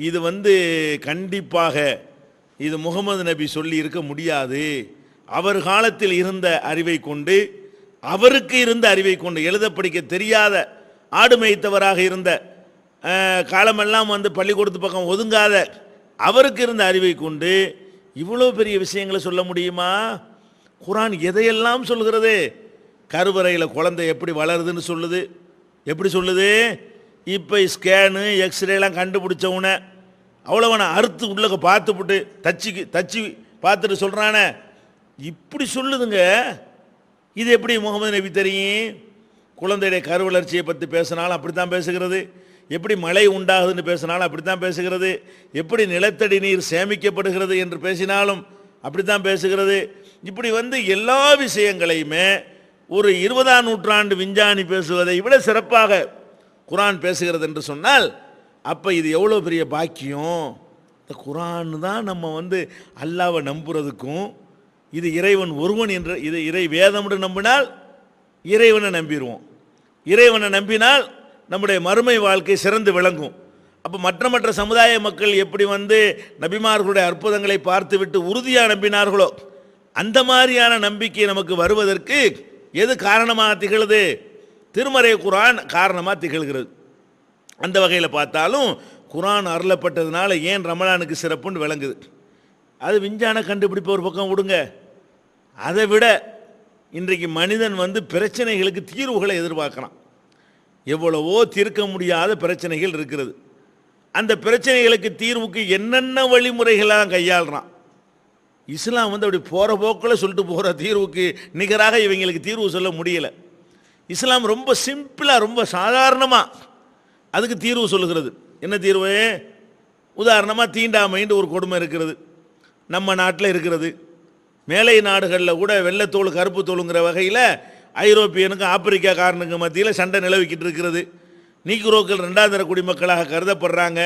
இது கண்டிப்பாக இது முகமது நபி சொல்லி இருக்க முடியாது. அவர் காலத்தில் இருந்த அறிவை கொண்டு, அவருக்கு இருந்த அறிவை கொண்டு, எழுத படிக்க தெரியாத ஆடு மேய்த்தவராக இருந்த, காலமெல்லாம் பள்ளிக்கூடத்து பக்கம் ஒதுங்காத அவருக்கு இருந்த அறிவை கொண்டு இவ்வளோ பெரிய விஷயங்களை சொல்ல முடியுமா? குர்ஆன் எதையெல்லாம் சொல்கிறது? கருவறையில் குழந்தை எப்படி வளருதுன்னு சொல்லுது. எப்படி சொல்லுது? இப்போ ஸ்கேனு எக்ஸ்ரேலாம் கண்டுபிடிச்சவுன அவ்வளோவன அறுத்து உள்ளக பார்த்துப்புட்டு தச்சு பார்த்துட்டு சொல்கிறானே, இப்படி சொல்லுதுங்க. இது எப்படி முகமது நபி தெரியும்? குழந்தையுடைய கருவளர்ச்சியை பற்றி பேசினாலும் அப்படி தான் பேசுகிறது, எப்படி மழை உண்டாகுதுன்னு பேசினாலும் அப்படி தான் பேசுகிறது, எப்படி நிலத்தடி நீர் சேமிக்கப்படுகிறது என்று பேசினாலும் அப்படி தான் பேசுகிறது. இப்படி எல்லா விஷயங்களையுமே ஒரு 20ஆம் நூற்றாண்டு விஞ்ஞானி பேசுவதை விட சிறப்பாக குர்ஆன் பேசுகிறது என்று சொன்னால், அப்போ இது எவ்வளோ பெரிய பாக்கியம். இந்த குர்ஆன் தான் நம்ம அல்லாஹ்வை நம்புறதுக்கும், இது இறைவன் ஒருவன் என்ற இது இறை வேதம்னு நம்பினால் இறைவனை நம்பிடுவோம். இறைவனை நம்பினால் நம்முடைய மறுமை வாழ்க்கை சிறந்து விளங்கும். அப்போ மற்ற சமுதாய மக்கள் எப்படி நபிமார்களுடைய அற்புதங்களை பார்த்துவிட்டு உறுதியாக நம்பினார்களோ, அந்த மாதிரியான நம்பிக்கை நமக்கு வருவதற்கு எது காரணமாக திகழுது? திருமறை குர்ஆன் காரணமாக திகழ்கிறது. அந்த வகையில் பார்த்தாலும் குர்ஆன் அருளப்பட்டதுனால ஏன் ரமலானுக்கு சிறப்புன்னு விளங்குது. அது விஞ்ஞான கண்டுபிடிப்பு ஒரு பக்கம் விடுங்க. அதை விட இன்றைக்கு மனிதன் பிரச்சனைகளுக்கு தீர்வுகளை எதிர்பார்க்குறான். எவ்வளவோ தீர்க்க முடியாத பிரச்சனைகள் இருக்கிறது. அந்த பிரச்சனைகளுக்கு தீர்வுக்கு என்னென்ன வழிமுறைகளாக கையாளுறான். இஸ்லாம் அப்படி போகிற போக்கில் சொல்லிட்டு போகிற தீர்வுக்கு நிகராக இவங்களுக்கு தீர்வு சொல்ல முடியலை. இஸ்லாம் ரொம்ப சிம்பிளாக, ரொம்ப சாதாரணமாக அதுக்கு தீர்வு சொல்லுகிறது. என்ன தீர்வு? உதாரணமாக தீண்டாமைன்னு ஒரு கொடுமை இருக்கிறது, நம்ம நாட்டில் இருக்கிறது. மேலை நாடுகளில் கூட வெள்ளைத்தோல் கருப்பு தோலுங்கிற வகையில் ஐரோப்பியனுக்கு ஆப்பிரிக்காக்காரனுக்கு மத்தியில் சண்டை நிலவிக்கிட்டு இருக்கிறது. நீக்ரோக்கள் 2ஆம் தர குடிமக்களாக கருதப்படுறாங்க.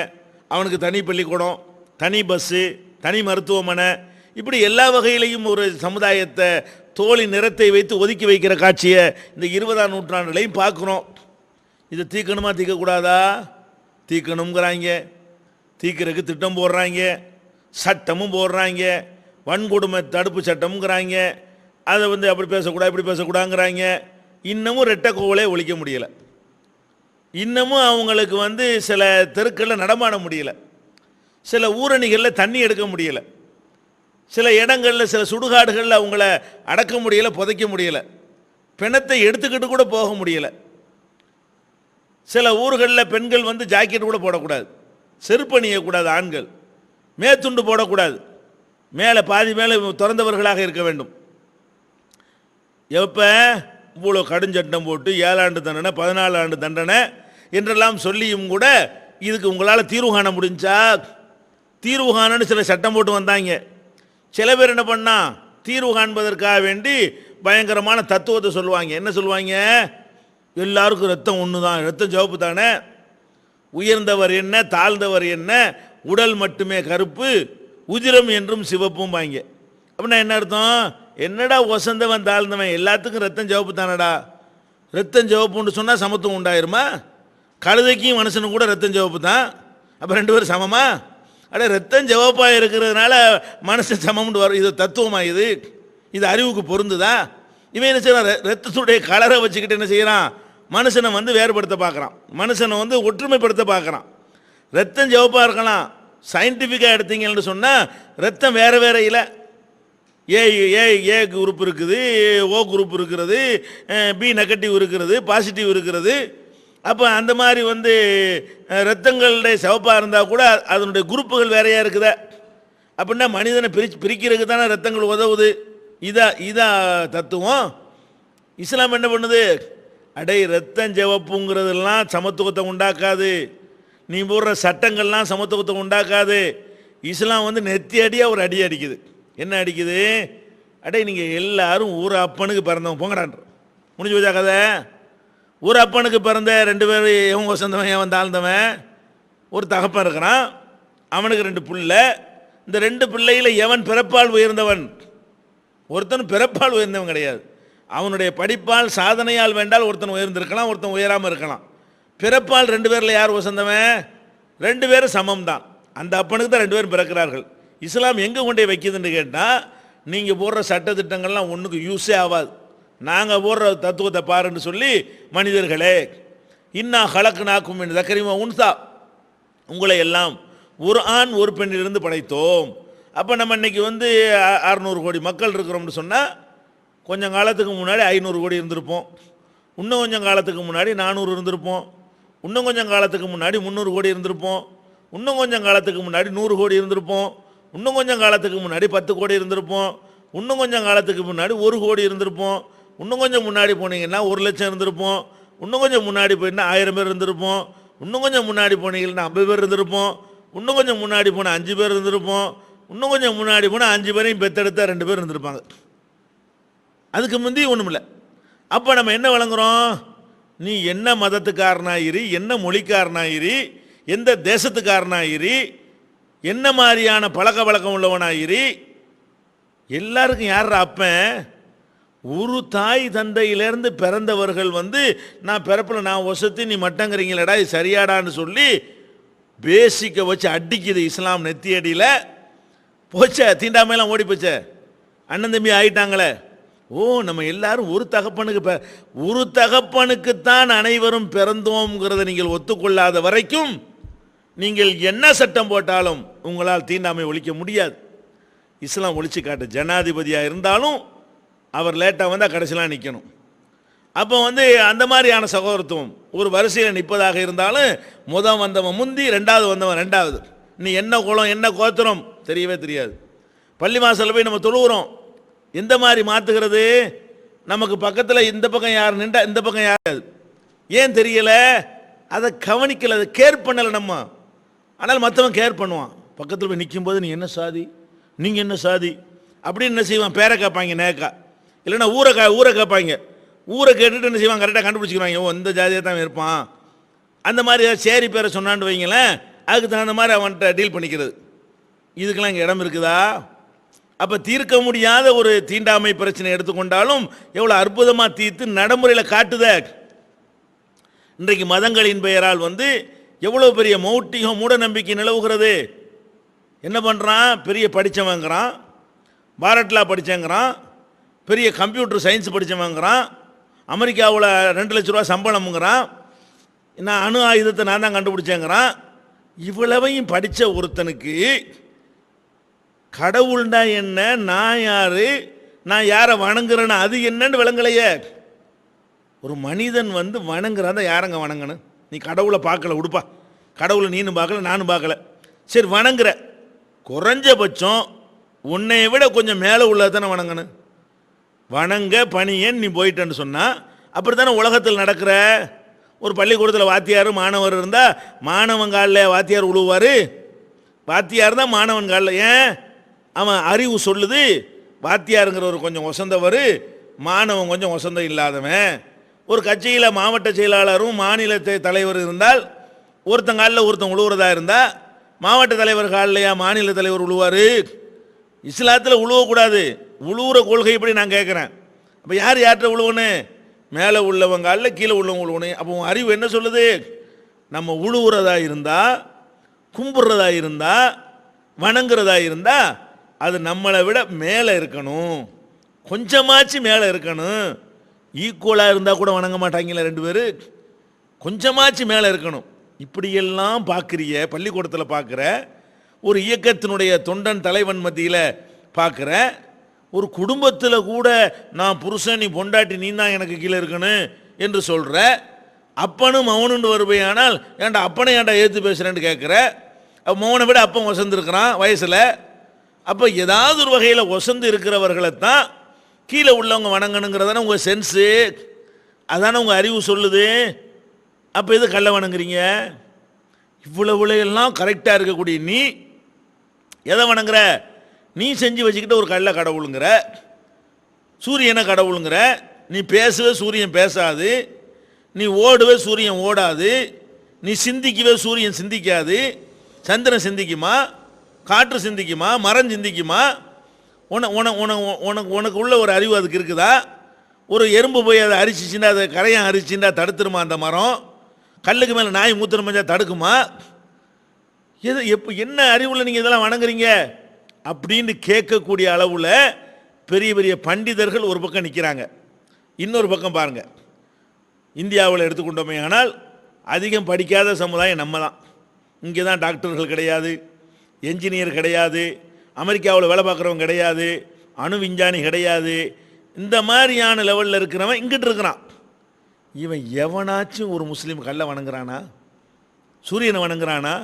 அவனுக்கு தனி பள்ளிக்கூடம், தனி பஸ்ஸு, தனி மருத்துவமனை, இப்படி எல்லா வகையிலையும் ஒரு சமுதாயத்தை தோலின் நிறத்தை வைத்து ஒதுக்கி வைக்கிற காட்சியை இந்த 20ஆம் நூற்றாண்டுலையும் பார்க்குறோம். இதை தீர்க்கணுமா தீர்க்கக்கூடாதா? தீர்க்கணுங்கிறாங்க, தீர்க்கறதுக்கு திட்டம் போடுறாங்க, சட்டமும் போடுறாங்க, வன்கொடுமை தடுப்பு சட்டம்ங்கிறாங்க. அதை அப்படி பேசக்கூடாது இப்படி பேசக்கூடாதுங்கிறாங்க. இன்னமும் ரெட்டைக்கோவலே ஒழிக்க முடியலை. இன்னமும் அவங்களுக்கு சில தெருக்களில் நடமாட முடியலை, சில ஊரணிகளில் தண்ணி எடுக்க முடியலை, சில இடங்களில் சில சுடுகாடுகளில் அவங்கள அடக்க முடியலை, புதைக்க முடியலை, பிணத்தை எடுத்துக்கிட்டு கூட போக முடியலை. சில ஊர்களில் பெண்கள் ஜாக்கெட் கூட போடக்கூடாது, செருப்பு அணியக்கூடாது, ஆண்கள் மேத்துண்டு போடக்கூடாது, மேலே பாதி மேலே திறந்தவர்களாக இருக்க வேண்டும். எப்போ இவ்வளோ கடுஞ்சட்டம் போட்டு 7 ஆண்டு தண்டனை 14 ஆண்டு தண்டனை என்றெல்லாம் சொல்லியும் கூட இதுக்கு உங்களால் தீர்வு காண முடிஞ்சா? தீர்வு காணன்னு சில சட்டம் போட்டு வந்தாங்க. சில பேர் என்ன பண்ணா, தீர்வு காண்பதற்காக வேண்டி பயங்கரமான தத்துவத்தை சொல்லுவாங்க. என்ன சொல்லுவாங்க? எல்லாருக்கும் ரத்தம் ஒன்று தான், ரத்தம் சிவப்பு தானே, உயர்ந்தவர் என்ன தாழ்ந்தவர் என்ன, உடல் மட்டுமே கருப்பு, உதிரம் என்றும் சிவப்பும் வாங்க. அப்படின்னா என்ன அர்த்தம்? என்னடா வசந்தவன் தாழ்ந்தவன், எல்லாத்துக்கும் ரத்தம் சிவப்பு தானடா. ரத்தம் சிவப்புன்னு சொன்னால் சமத்துவம் உண்டாயிருமா? கழுதைக்கும் மனுஷனுக்கு கூட ரத்தம் சிவப்பு தான், அப்போ 2 பேரும் சமமா? அட ரத்தம் சிவப்பாக இருக்கிறதுனால மனுஷன் சமம்னு வரும். இது தத்துவமா? இது அறிவுக்கு பொருந்துதா? இவன் என்ன செய்யறான்? ரத்தத்துடைய கலரை வச்சுக்கிட்டு என்ன செய்யறான்? மனுஷனை வந்து வேறுபடுத்த பார்க்குறான், மனுஷனை வந்து ஒற்றுமைப்படுத்த பார்க்குறான். ரத்தம் சிவப்பாக இருக்கலாம், சயின்டிஃபிக்காக எடுத்தீங்கன்னு சொன்னால் ரத்தம் வேறு வேற இல்லை. ஏ குரூப் இருக்குது, ஓ குரூப் இருக்கிறது, பி நெகட்டிவ் இருக்கிறது, பாசிட்டிவ் இருக்கிறது. அப்போ அந்த மாதிரி வந்து ரத்தங்களுடைய சிவப்பாக இருந்தால் கூட அதனுடைய குரூப்புகள் வேறையா இருக்குதா? அப்படின்னா மனிதனை பிரிக்கிறதுக்கு தானே ரத்தங்கள் உதவுது. இதா தத்துவம். இஸ்லாம் என்ன பண்ணுது? அடை ரத்தம் சிவப்புங்கிறதெல்லாம் சமத்துவத்தை உண்டாக்காது, நீ போடுற சட்டங்கள்லாம் சமத்துவத்தை உண்டாக்காது. இஸ்லாம் வந்து நெத்தி அடியாக ஒரு அடி அடிக்குது. என்ன அடிக்குது? அடே நீங்கள் எல்லாரும் ஒரு அப்பனுக்கு பிறந்தவன் போங்கடான்ற. முடிஞ்சு வச்சா கதை. ஒரு அப்பனுக்கு பிறந்த 2 பேர், எவன் வசந்தவன் எவன் தாழ்ந்தவன். ஒரு தகப்பன் இருக்கிறான், அவனுக்கு 2 பிள்ளை. இந்த 2 பிள்ளையில் எவன் பிறப்பால் உயர்ந்தவன்? ஒருத்தன் பிறப்பால் உயர்ந்தவன் கிடையாது. அவனுடைய படிப்பால் சாதனையால் வேண்டால் ஒருத்தன் உயர்ந்திருக்கலாம், ஒருத்தன் உயராமல் இருக்கலாம். பிறப்பால் 2 பேரில் யார் வசந்தவன்? 2 பேரும் சமம் தான். அந்த அப்பனுக்கு தான் 2 பேரும் பிறக்கிறார்கள். இஸ்லாம் எங்கே கொண்டே வைக்கிதுன்னு கேட்டால், நீங்கள் போடுற சட்டத்திட்டங்கள்லாம் ஒன்றுக்கு யூஸே ஆகாது, நாங்கள் போடுற தத்துவத்தை பாருன்னு சொல்லி, மனிதர்களே இன்னா ஹலக்னாக்கும் மின் தக்கரின் வ உன்சா, உங்களை எல்லாம் ஒரு ஆண் ஒரு பெண்ணிலிருந்து படைத்தோம். அப்போ நம்ம இன்னைக்கு வந்து 600 கோடி மக்கள் இருக்கிறோம்னு சொன்னால், கொஞ்சம் காலத்துக்கு முன்னாடி 500 கோடி இருந்திருப்போம், இன்னும் கொஞ்சம் காலத்துக்கு முன்னாடி 400 இருந்திருப்போம், இன்னும் கொஞ்சம் காலத்துக்கு முன்னாடி 300 கோடி இருந்திருப்போம், இன்னும் கொஞ்சம் காலத்துக்கு முன்னாடி 100 கோடி இருந்திருப்போம், இன்னும் கொஞ்சம் காலத்துக்கு முன்னாடி 10 கோடி இருந்திருப்போம், இன்னும் கொஞ்சம் காலத்துக்கு முன்னாடி 1 கோடி இருந்திருப்போம், இன்னும் கொஞ்சம் முன்னாடி போனீங்கன்னா 1 லட்சம் இருந்திருப்போம், இன்னும் கொஞ்சம் முன்னாடி போயின்னா 1000 பேர் இருந்திருப்போம், இன்னும் கொஞ்சம் முன்னாடி போனீங்கன்னா 50 பேர் இருந்திருப்போம், இன்னும் கொஞ்சம் முன்னாடி போனால் 5 பேர் இருந்திருப்போம், இன்னும் கொஞ்சம் முன்னாடி போனால் 5 பேரையும் பெத்தெடுத்தா 2 பேர் இருந்திருப்பாங்க. அதுக்கு முந்தி ஒன்றும் இல்லை. அப்போ நம்ம என்ன வழங்குறோம்? நீ என்ன மதத்துக்காரனாயிரி, என்ன மொழிக்காரனாயிரி, எந்த தேசத்துக்காரனாயிரி, என்ன மாதிரியான பழக்க வழக்கம் உள்ளவனாயிரி, எல்லாருக்கும் யார் அப்பன்? ஒரு தாய் தந்தையிலேருந்து பிறந்தவர்கள் வந்து நான் பிறப்பில் நான் வசதி நீ மட்டங்கிறீங்களடா, இது சரியாடான்னு சொல்லி பேசிக்கை வச்சு அடிக்குது இஸ்லாம். நெத்தி அடியில் போச்ச, தீண்டாமையெல்லாம் ஓடி போச்ச, அண்ணன் தம்பி ஆகிட்டாங்களே. ஓ, நம்ம எல்லாரும் ஒரு தகப்பனுக்குத்தான் அனைவரும் பிறந்தோம்ங்கிறத நீங்கள் ஒத்துக்கொள்ளாத வரைக்கும் நீங்கள் என்ன சட்டம் போட்டாலும் உங்களால் தீண்டாமை ஒழிக்க முடியாது. இஸ்லாம் ஒழிச்சு காட்டு. ஜனாதிபதியாக இருந்தாலும் அவர் லேட்டாக வந்தால் கடைசிலாம் நிற்கணும். அப்போ வந்து அந்த மாதிரியான சகோதரத்துவம் ஒரு வரிசையில் நிற்பதாக இருந்தாலும் வந்தவன் முந்தி, 2வது வந்தவன் 2வது. நீ என்ன குலம் என்ன கோத்திரம் தெரியவே தெரியாது. பள்ளி வாசலில் போய் நம்ம தொழுகிறோம், எந்த மாதிரி மாற்றுகிறது? நமக்கு பக்கத்தில் இந்த பக்கம் யார் நின்றா இந்த பக்கம் யார், ஏன் தெரியலை? அதை கவனிக்கலை, அதை கேர் பண்ணலை நம்ம. ஆனால் மற்றவன் கேர் பண்ணுவான். பக்கத்தில் போய் நிற்கும்போது நீ என்ன சாதி, நீங்கள் என்ன சாதி அப்படின்னு என்ன செய்வான்? பேரை கேட்பாங்க நேக்கா, இல்லைன்னா ஊரை கேட்பாங்க. ஊரை கேட்டுட்டு என்ன செய்வான்? கரெக்டாக கண்டுபிடிச்சிக்கிறாங்க, ஓ இந்த ஜாதியாக தான் இருப்பான். அந்த மாதிரி ஏதாவது சேரி பேரை சொன்னான்னு வைங்களேன், அதுக்கு தகுந்த மாதிரி அவன்கிட்ட டீல் பண்ணிக்கிறது. இதுக்கெல்லாம் இங்கே இடம் இருக்குதா? அப்போ தீர்க்க முடியாத ஒரு தீண்டாமை பிரச்சனை எடுத்துக்கொண்டாலும் எவ்வளோ அற்புதமாக தீர்த்து நடைமுறையில் காட்டுத. இன்றைக்கு மதங்களின் பெயரால் வந்து எவ்வளோ பெரிய மௌட்டிகம் மூட நம்பிக்கை நிலவுகிறது. என்ன பண்ணுறான்? பெரிய படித்தவங்கிறான், பாரட்லா படித்தேங்கிறான், பெரிய கம்ப்யூட்டர் சயின்ஸ் படித்தவங்கிறான், அமெரிக்காவில் 2 லட்ச ரூபா சம்பளம்ங்கிறான், நான் அணு ஆயுதத்தை நான் தான் கண்டுபிடிச்சேங்கிறான். இவ்வளவையும் படித்த ஒருத்தனுக்கு கடவுள்னா என்ன, நான் யாரு, நான் யாரை வணங்குறேன்னு அது என்னன்னு விளங்கலையே. ஒரு மனிதன் வந்து வணங்குறான், யாரங்க வணங்கணும்? நீ கடவுளை பார்க்கல, உடுப்பா, கடவுளை நீனும் பார்க்கல நானும் பார்க்கல, சரி வணங்குற, குறைஞ்சபட்சம் உன்னை விட கொஞ்சம் மேலே உள்ளது தானே வணங்கணும். வணங்க பணியேன் நீ போயிட்டேன்னு சொன்னால் அப்படி தானே உலகத்தில் நடக்கிற. ஒரு பள்ளிக்கூடத்தில் வாத்தியார் மாணவர் இருந்தால் மாணவன் காலில் வாத்தியார் உழுவார், வாத்தியார் தான் மாணவன் காலில். ஏன்? அவன் அறிவு சொல்லுது வாத்தியாருங்கிறவர் கொஞ்சம் ஒசந்தவர், மாணவன் கொஞ்சம் ஒசந்தம் இல்லாதவன். ஒரு கட்சியில் மாவட்ட செயலாளரும் மாநில தலைவர் இருந்தால் ஒருத்தன் காலில் ஒருத்தன் உழுவுறதா இருந்தால் மாவட்ட தலைவர் காலிலையா மாநில தலைவர் உழுவார்? இஸ்லாத்தில் உழுவக்கூடாது. உழுவுற கொள்கை இப்படி நான் கேட்குறேன். அப்போ யார் யார்கிட்ட உழுவணும்? மேலே உள்ளவங்க காலில் கீழே உள்ளவங்க உழுவணும். அப்போ அறிவு என்ன சொல்லுது? நம்ம உழுவுறதா இருந்தால், கும்பிட்றதா இருந்தால், வணங்குறதா இருந்தால் அது நம்மளை விட மேலே இருக்கணும், கொஞ்சமாச்சு மேலே இருக்கணும். ஈக்குவலாக இருந்தால் கூட வணங்க மாட்டாங்களே ரெண்டு பேர், கொஞ்சமாச்சு மேலே இருக்கணும். இப்படியெல்லாம் பார்க்குறிய பள்ளிக்கூடத்தில் பார்க்குற, ஒரு இயக்கத்தினுடைய தொண்டன் தலைவன் மத்தியில் பார்க்குற, ஒரு குடும்பத்தில் கூட நான் புருஷன் நீ பொண்டாட்டி நீ தான் எனக்கு கீழே இருக்கணும் என்று சொல்கிற, அப்பனும் மௌனுண்டு வருவையானால் ஏன்டா அப்பனை ஏன்டா ஏற்று பேசுகிறேன்னு கேட்குற. மௌனை விட அப்பன் வசந்துருக்கிறான் வயசில். அப்போ ஏதாவது ஒரு வகையில் வசந்து இருக்கிறவர்களைத்தான் கீழே உள்ளவங்க வணங்கணுங்கிறதான உங்கள் சென்ஸு, அதானே உங்கள் அறிவு சொல்லுது. அப்போ எது கல்லை வணங்குறீங்க? இவ்வளவு எல்லாம் கரெக்டாக இருக்கக்கூடிய நீ எதை வணங்குற? நீ செஞ்சு வச்சுக்கிட்ட ஒரு கல்லை கடவுளுங்கிற, சூரியனை கடவுளுங்கிற. நீ பேசுவே சூரியன் பேசாது, நீ ஓடுவே சூரியன் ஓடாது, நீ சிந்திக்கவே சூரியன் சிந்திக்காது. சந்திரன் சிந்திக்குமா? காற்று சிந்திக்குமா? மரம் சிந்திக்குமா? உனக்கு உள்ள ஒரு அறிவு அதுக்கு இருக்குதா? ஒரு எறும்பு போய் அதை அரிச்சிச்சுன்னா, அதை கரையான் அரிச்சுன்னா தடுத்துருமா அந்த மரம்? கல்லுக்கு மேலே நாய் மூத்திரம் மஞ்சா தடுக்குமா? எது என்ன அறிவில் நீங்கள் இதெல்லாம் வணங்குறீங்க அப்படின்னு கேட்கக்கூடிய அளவில் பெரிய பெரிய பண்டிதர்கள் ஒரு பக்கம் நிற்கிறாங்க. இன்னொரு பக்கம் பாருங்கள், இந்தியாவில் எடுத்துக்கொண்டோமே ஆனால் அதிகம் படிக்காத சமுதாயம் நம்ம தான். இங்கே தான் டாக்டர்கள் கிடையாது, என்ஜினியர் கிடையாது, அமெரிக்காவில் வேலை பார்க்குறவங்க கிடையாது, அணு விஞ்ஞானி கிடையாது. இந்த மாதிரியான லெவலில் இருக்கிறவன் இங்கிட்டு இருக்கிறான். இவன் எவனாச்சும் ஒரு முஸ்லீம் கல்லை வணங்குறானா? சூரியனை வணங்குறானா?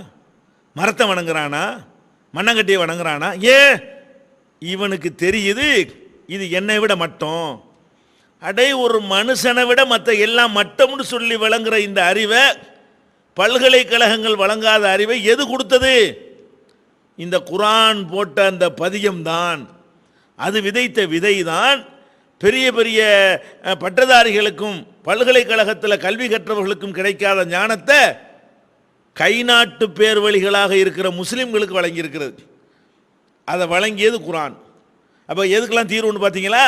மரத்தை வணங்குறானா? மண்ணங்கட்டியை வணங்குறானா? இவனுக்கு தெரியுது இது என்னை விட மட்டம். அடே, ஒரு மனுஷனை விட மற்ற எல்லாம் மட்டம்னு சொல்லி வழங்குற இந்த அறிவை, பல்கலைக்கழகங்கள் வழங்காத அறிவை எது கொடுத்தது? இந்த குரான் போட்ட அந்த பதியம்தான். அது விதைத்த விதை தான் பெரிய பெரிய பட்டதாரிகளுக்கும் பல்கலைக்கழகத்தில் கல்வி கற்றவர்களுக்கும் கிடைக்காத ஞானத்தை கை நாட்டு பேர் வழிகளாக இருக்கிற முஸ்லீம்களுக்கு வழங்கியிருக்கிறது. அதை வழங்கியது குரான். அப்போ எதுக்கெல்லாம் தீர்வுன்னு பார்த்தீங்களா?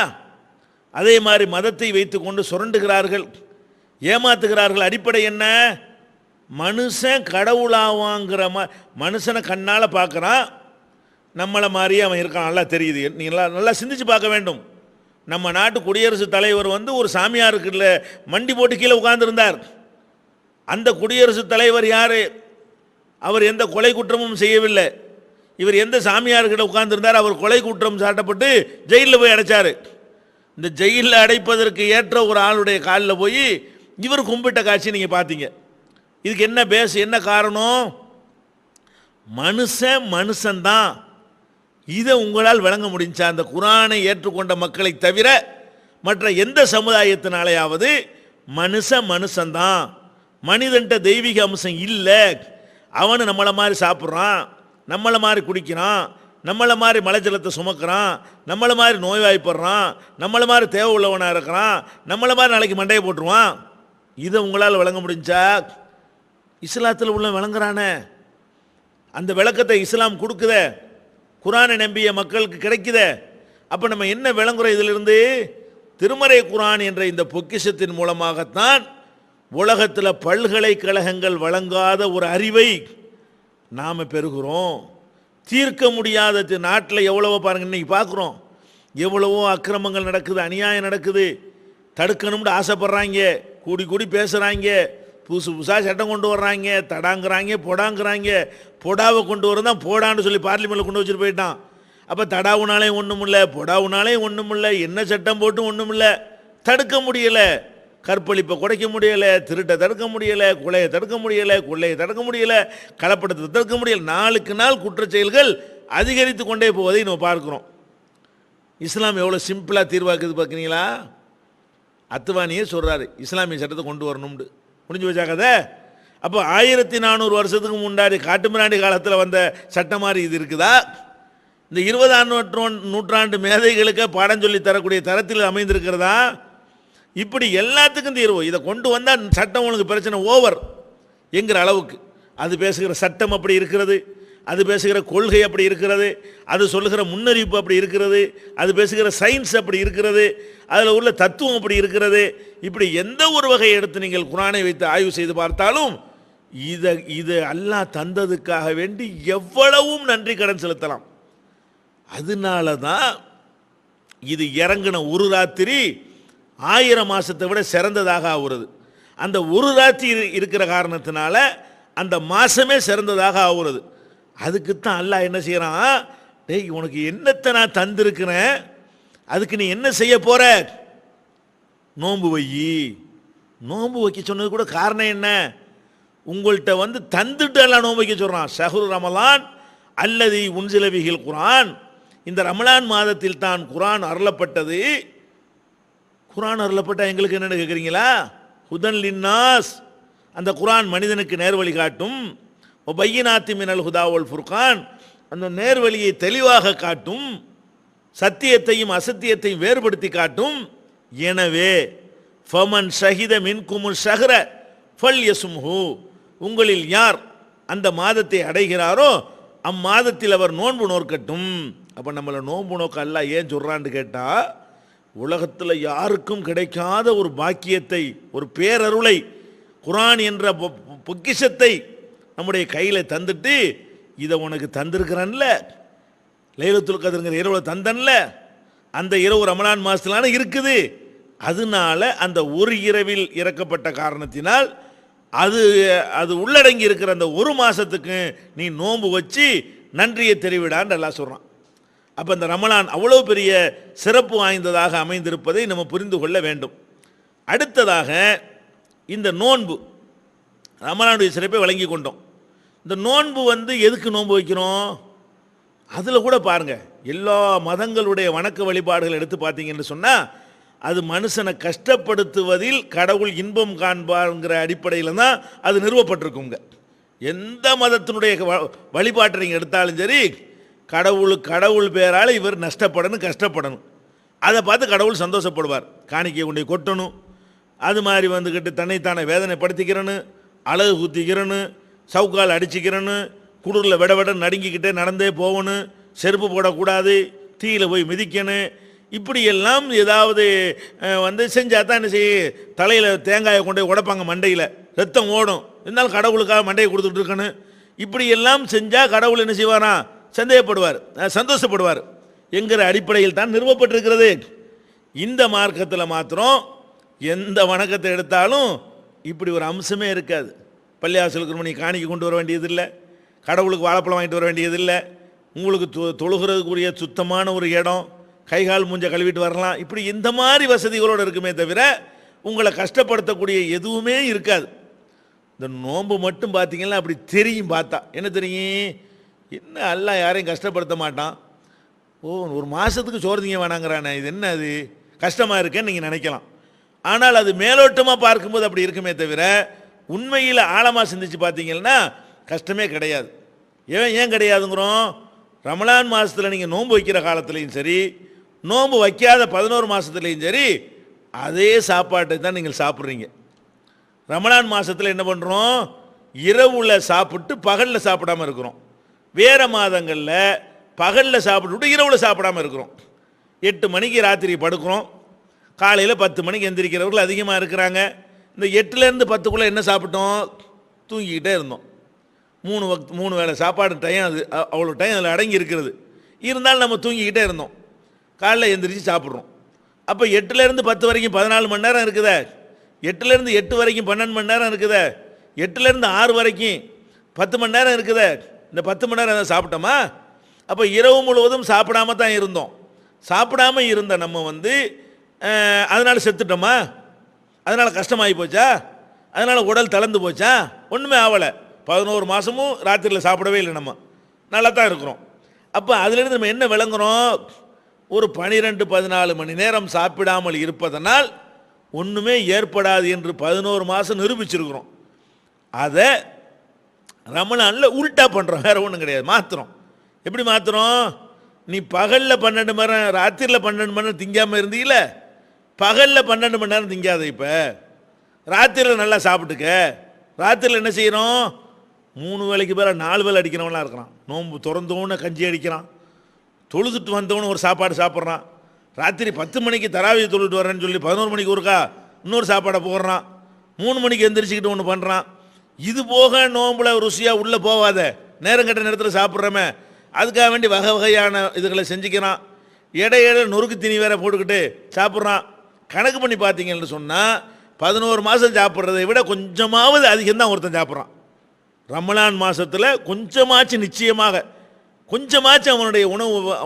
அதே மாதிரி மதத்தை வைத்து கொண்டு சுரண்டுகிறார்கள், ஏமாத்துகிறார்கள். அடிப்படை என்ன? மனுஷன் கடவுளாவாங்கிற மனுஷனை கண்ணால் பார்க்குறான், நம்மளை மாதிரியே அவன் இருக்கான், நல்லா தெரியுது. நீங்கள் நல்லா சிந்திச்சு பார்க்க வேண்டும். நம்ம நாட்டு குடியரசுத் தலைவர் ஒரு சாமியாருக்குள்ள மண்டி போட்டு கீழே உட்கார்ந்துருந்தார். அந்த குடியரசுத் தலைவர் யார்? அவர் எந்த கொலை குற்றமும் செய்யவில்லை. இவர் எந்த சாமியார்கிட்ட உட்கார்ந்துருந்தார்? அவர் கொலை குற்றம் சாட்டப்பட்டு ஜெயிலில் போய் அடைச்சார். இந்த ஜெயிலில் அடைப்பதற்கு ஏற்ற ஒரு ஆளுடைய காலில் போய் இவர் கும்பிட்ட காட்சி நீங்கள் பார்த்தீங்க. இதுக்கு என்ன பேஸ், என்ன காரணம்? மனுஷன்தான். இதை உங்களால் விளங்க முடிஞ்சா? அந்த குரானை ஏற்றுக்கொண்ட மக்களை தவிர மற்ற எந்த சமுதாயத்தினாலேயாவது மனுஷன்தான், மனிதன்ட்ட தெய்வீக அம்சம் இல்லை, அவனு நம்மளை மாதிரி சாப்பிட்றான், நம்மளை மாதிரி குடிக்கிறான், நம்மளை மாதிரி மலைஜலத்தை சுமக்கிறான், நம்மளை மாதிரி நோய்வாய்ப்படுறான், நம்மளை மாதிரி தேவை உள்ளவனாக இருக்கிறான், நம்மளை மாதிரி நாளைக்கு மண்டையை போட்டுருவான். இதை உங்களால் விளங்க முடிஞ்சா? இஸ்லாத்தில் உள்ள விளங்குறானே, அந்த விளக்கத்தை இஸ்லாம் கொடுக்குதே, குரானை நம்பிய மக்களுக்கு கிடைக்குதே. அப்போ நம்ம என்ன விளங்குறோம் இதிலிருந்து? திருமறை குரான் என்ற இந்த பொக்கிஷத்தின் மூலமாகத்தான் உலகத்தில் பல்கலைக்கழகங்கள் வழங்காத ஒரு அறிவை நாம் பெறுகிறோம். தீர்க்க முடியாத நாட்டில் எவ்வளவோ பாருங்க, இன்னைக்கு பார்க்குறோம், எவ்வளவோ அக்கிரமங்கள் நடக்குது, அநியாயம் நடக்குது. தடுக்கணும்னு ஆசைப்படுறாங்க, கூடி கூடி பேசுகிறாங்க, புதுசு புதுசாக சட்டம் கொண்டு வர்றாங்க, தடாங்கிறாங்க, பொடாங்கிறாங்க. பொடாவை கொண்டு வரதான் போடான்னு சொல்லி பார்லிமெண்ட்டில் கொண்டு வச்சுட்டு போயிட்டான். அப்போ தடாவுனாலே ஒன்றும் இல்லை, பொடாவுனாலே ஒன்றும் இல்லை, என்ன சட்டம் போட்டும் ஒன்றும் இல்லை. தடுக்க முடியலை, கற்பழிப்பை குறைக்க முடியலை, திருட்டை தடுக்க முடியலை, கொலையை தடுக்க முடியலை, கொள்ளையை தடுக்க முடியலை, கலப்படத்தை தடுக்க முடியலை. நாளுக்கு நாள் குற்றச்செயல்கள் அதிகரித்து கொண்டே போவதை நம்ம பார்க்குறோம். இஸ்லாம் எவ்வளோ சிம்பிளாக தீர்வாக்குது பார்க்குறீங்களா? அத்துவானியே சொல்கிறாரு இஸ்லாமிய சட்டத்தை கொண்டு வரணும்னு. முடிஞ்சு வச்சா கதை. அப்போ 1400 வருஷத்துக்கு முன்னாடி காட்டுமிராண்டி காலத்தில் வந்த சட்டம் மாதிரி இது இருக்குதா? இந்த 20ஆம் நூற்றாண்டு மேதைகளுக்கு பாடம் சொல்லி தரக்கூடிய தரத்தில் அமைந்திருக்கிறதா? இப்படி எல்லாத்துக்கும் தீர்வு. இதை கொண்டு வந்தால் சட்டம் உங்களுக்கு பிரச்சனை ஓவர் என்கிற அளவுக்கு அது பேசுகிற சட்டம் அப்படி இருக்கிறது, அது பேசுகிற கொள்கை அப்படி இருக்கிறது, அது சொல்லுகிற முன்னறிவிப்பு அப்படி இருக்கிறது, அது பேசுகிற சயின்ஸ் அப்படி இருக்கிறது, அதில் உள்ள தத்துவம் அப்படி இருக்கிறது. இப்படி எந்த ஒரு வகையை எடுத்து நீங்கள் குர்ஆனை வைத்து ஆய்வு செய்து பார்த்தாலும் இது அல்லாஹ் தந்ததுக்காக வேண்டி எவ்வளவும் நன்றி கடன் செலுத்தலாம். அதனால தான் இது இறங்கின ஒரு ராத்திரி 1000 மாசத்தை விட சிறந்ததாக ஆகுறது. அந்த ஒரு ராத்திரி இருக்கிற காரணத்தினால அந்த மாசமே சிறந்ததாக ஆகுறது. அதுக்குத்தான் அல்லாஹ் என்ன செய்யறான், டேய் உனக்கு என்னத்தை நான் தந்திருக்கிறேன், அதுக்கு நீ என்ன செய்ய போற? நோன்பு வை. நோன்பு வைக்க சொன்னது கூட காரணம் என்ன? உங்கள்கிட்ட வந்து தந்துட்டு எல்லாம் நோன்பு வைக்க சொல்றான். ஷஹ்ரு ரமலான் அல்லதி உன்சில பிஹில் குர்ஆன், இந்த ரமலான் மாதத்தில் தான் குர்ஆன் அருளப்பட்டது. குர்ஆன் அருளப்பட்ட எங்களுக்கு என்னன்னு கேட்குறீங்களா? ஹுதன் லின்னாஸ், அந்த குர்ஆன் மனிதனுக்கு நேர்வழி காட்டும். பையினாத்தி மினல் ஹுதா வல் ஃபுர்கான், அந்த நேர்வழியை தெளிவாக காட்டும், சத்தியத்தையும் அசத்தியத்தையும் வேறுபடுத்தி காட்டும். எனவே ஃபமன் ஷஹித மின்குமுல் ஷஹ்ர ஃபல்யஸ்முஹு, உங்களில் யார் அந்த மாதத்தை அடைகிறாரோ அம்மாதத்தில் அவர் நோன்பு நோக்கட்டும். அப்போ நம்மளை நோன்பு நோக்க அல்லாஹ் ஏன் சொல்கிறான்னு கேட்டால், உலகத்தில் யாருக்கும் கிடைக்காத ஒரு பாக்கியத்தை, ஒரு பேரருளை, குர்ஆன் என்ற பொக்கிஷத்தை நம்முடைய கையில் தந்துட்டு, இதை உனக்கு தந்திருக்கிறன்ல, லைலத்துல் கத்ருங்கிற இரவு தந்தன்ல, அந்த இரவு ரமலான் மாதத்திலான இருக்குது. அதனால அந்த ஒரு இரவில் இறக்கப்பட்ட காரணத்தினால் அது உள்ளடங்கி இருக்கிற அந்த ஒரு மாதத்துக்கு நீ நோன்பு வச்சு நன்றியை தெரிவிடான்னு எல்லாம் சொல்கிறான். அப்போ இந்த ரமலான் அவ்வளோ பெரிய சிறப்பு வாய்ந்ததாக அமைந்திருப்பதை நம்ம புரிந்து கொள்ள வேண்டும். அடுத்ததாக இந்த நோன்பு, ரமலானுடைய சிறப்பை வழங்கி கொண்டோம். இந்த நோன்பு எதுக்கு நோன்பு வைக்கிறோம்? அதில் கூட பாருங்கள், எல்லா மதங்களுடைய வணக்க வழிபாடுகள் எடுத்து பார்த்தீங்கன்னு சொன்னால் அது மனுஷனை கஷ்டப்படுத்துவதில் கடவுள் இன்பம் காண்பாருங்கிற அடிப்படையில் தான் அது நிறுவப்பட்டிருக்குங்க. எந்த மதத்தினுடைய வழிபாட்டை நீங்கள் எடுத்தாலும் சரி, கடவுள் பேரால் இவர் நஷ்டப்படணும், கஷ்டப்படணும், அதை பார்த்து கடவுள் சந்தோஷப்படுவார். காணிக்கை கொண்டு கொட்டணும், அது மாதிரி வந்துக்கிட்டு தன்னைத்தானே வேதனைப்படுத்திக்கிறேன்னு, அழகு குத்திக்கிறேன்னு, சவுக்கால் அடிச்சுக்கிறேன்னு, குளிரில் விட நடுங்கிக்கிட்டே நடந்தே போகணும், செருப்பு போடக்கூடாது, தீயில் போய் மிதிக்கணும், இப்படியெல்லாம் ஏதாவது செஞ்சால் தான் என்ன செய்ய, தலையில் தேங்காயை கொண்டு போய் உடைப்பாங்க, மண்டையில் ரத்தம் ஓடும், இருந்தாலும் கடவுளுக்காக மண்டையை கொடுத்துட்டு இருக்கணும். இப்படியெல்லாம் செஞ்சால் கடவுள் என்ன செய்வாரா? சந்தோஷப்படுவார் என்கிற அடிப்படையில் தான் நிறுவப்பட்டிருக்கிறது. இந்த மார்க்கத்தில் மாத்திரம் எந்த வணக்கத்தை எடுத்தாலும் இப்படி ஒரு அம்சமே இருக்காது. பள்ளியாசலுக்கு நீ காணிக்கை கொண்டு வர வேண்டியதில்லை, கடவுளுக்கு வாழைப்பழம் வாங்கிட்டு வர வேண்டியதில்லை, உங்களுக்கு தொழுகிறதுக்குரிய சுத்தமான ஒரு இடம், கைகால் மூஞ்ச கழுவிட்டு வரலாம். இப்படி இந்த மாதிரி வசதிகளோடு இருக்குமே தவிர உங்களை கஷ்டப்படுத்தக்கூடிய எதுவுமே இருக்காது. இந்த நோன்பு மட்டும் பார்த்தீங்கன்னா அப்படி தெரியும். பார்த்தா என்ன தெரியும்? என்ன அல்லாஹ் யாரையும் கஷ்டப்படுத்த மாட்டான். ஒரு மாதத்துக்கு சோறுதிங்க வேணாங்கிறானே, இது என்ன அது கஷ்டமாக இருக்கேன்னு நீங்கள் நினைக்கலாம். ஆனால் அது மேலோட்டமாக பார்க்கும்போது அப்படி இருக்குமே தவிர உண்மையில் ஆழமாக சிந்திச்சு பார்த்தீங்கன்னா கஷ்டமே கிடையாது. ஏன் கிடையாதுங்கிறோம்? ரமலான் மாதத்தில் நீங்கள் நோன்பு வைக்கிற காலத்துலேயும் சரி, நோன்பு வைக்காத 11 மாதத்துலேயும் சரி, அதே சாப்பாட்டை தான் நீங்கள் சாப்பிட்றீங்க. ரமலான் மாதத்தில் என்ன பண்ணுறோம்? இரவுல சாப்பிட்டு பகலில் சாப்பிடாமல் இருக்கிறோம். வேறு மாதங்களில் பகலில் சாப்பிட்டுட்டு இரவில் சாப்பிடாமல் இருக்கிறோம். 8 மணிக்கு ராத்திரி படுக்கிறோம், காலையில் 10 மணிக்கு எந்திரிக்கிறவர்கள் அதிகமாக இருக்கிறாங்க. இந்த 8லேருந்து 10க்குள்ளே என்ன சாப்பிட்டோம்? தூங்கிக்கிட்டே இருந்தோம். 3 வேளை சாப்பாடு டைம், அது அவ்வளோ டைம் அதில் அடங்கி இருக்கிறது. இருந்தாலும் நம்ம தூங்கிக்கிட்டே இருந்தோம், காலையில் எந்திரிச்சு சாப்பிட்றோம். அப்போ 8லேருந்து 10 வரைக்கும் 14 மணி நேரம் இருக்குதே, 8லேருந்து 8 வரைக்கும் 12 மணி நேரம் இருக்குதே, 8லேருந்து 6 வரைக்கும் 10 மணி நேரம் இருக்குதே. இந்த 10 மணி நேரம் சாப்பிட்டோமா? அப்போ இரவு முழுவதும் சாப்பிடாம தான் இருந்தோம். சாப்பிடாம இருந்த நம்ம அதனால் செத்துட்டோமா? அதனால் கஷ்டமாகி போச்சா? அதனால் உடல் தளர்ந்து போச்சா? ஒன்றுமே ஆகலை. 11 மாதமும் ராத்திரியில் சாப்பிடவே இல்லை, நம்ம நல்லா தான் இருக்கிறோம். அப்போ அதுலேருந்து நம்ம என்ன விளங்குறோம்? ஒரு 12-14 மணி நேரம் சாப்பிடாமல் இருப்பதனால் ஒன்றுமே ஏற்படாது என்று 11 மாதம் நிரூபிச்சிருக்கிறோம். அதை ரமலானில் உல்ட்டா பண்ணுறோம், வேறு ஒன்றும் கிடையாது. மாற்றுறோம். எப்படி மாற்றுறோம்? நீ பகலில் 12 மணி நேரம், ராத்திரியில் 12 மணி நேரம் திங்காமல் இருந்தீங்கள, பகலில் 12 மணி நேரம் திங்காத. இப்போ ராத்திரியில் நல்லா சாப்பிட்டுக்க. ராத்திரியில் என்ன செய்கிறோம்? 3 வேளைக்கு பேர 4 வேளை அடிக்கிறவங்களாம் இருக்கிறான். நோன்பு திறந்தோன்னு கஞ்சி அடிக்கிறான், தொழுதுட்டு வந்தவனு ஒரு சாப்பாடு சாப்பிட்றான். ராத்திரி 10 மணிக்கு தராவியை தொழுட்டு வரேன்னு சொல்லி 11 மணிக்கு ஒருக்கா இன்னொரு சாப்பாடை போடுறான். 3 மணிக்கு எந்திரிச்சிக்கிட்டு ஒன்று பண்ணுறான். இது போக நோம்புல ருசியாக உள்ளே போகாத நேரம் கட்ட நேரத்தில் சாப்பிட்றமே, அதுக்காக வேண்டி வகை வகையான இதுகளை செஞ்சுக்கிறான். இடையில நொறுக்கு தீனி வேற போட்டுக்கிட்டு சாப்பிட்றான். கணக்கு பண்ணி பார்த்தீங்கன்னு சொன்னால் 11 மாதம் சாப்பிட்றதை விட கொஞ்சமாவது அதிகம்தான் ஒருத்தன் சாப்பிட்றான். ரமலான் மாதத்தில் கொஞ்சமாச்சு, நிச்சயமாக கொஞ்சமாச்சும் அவனுடைய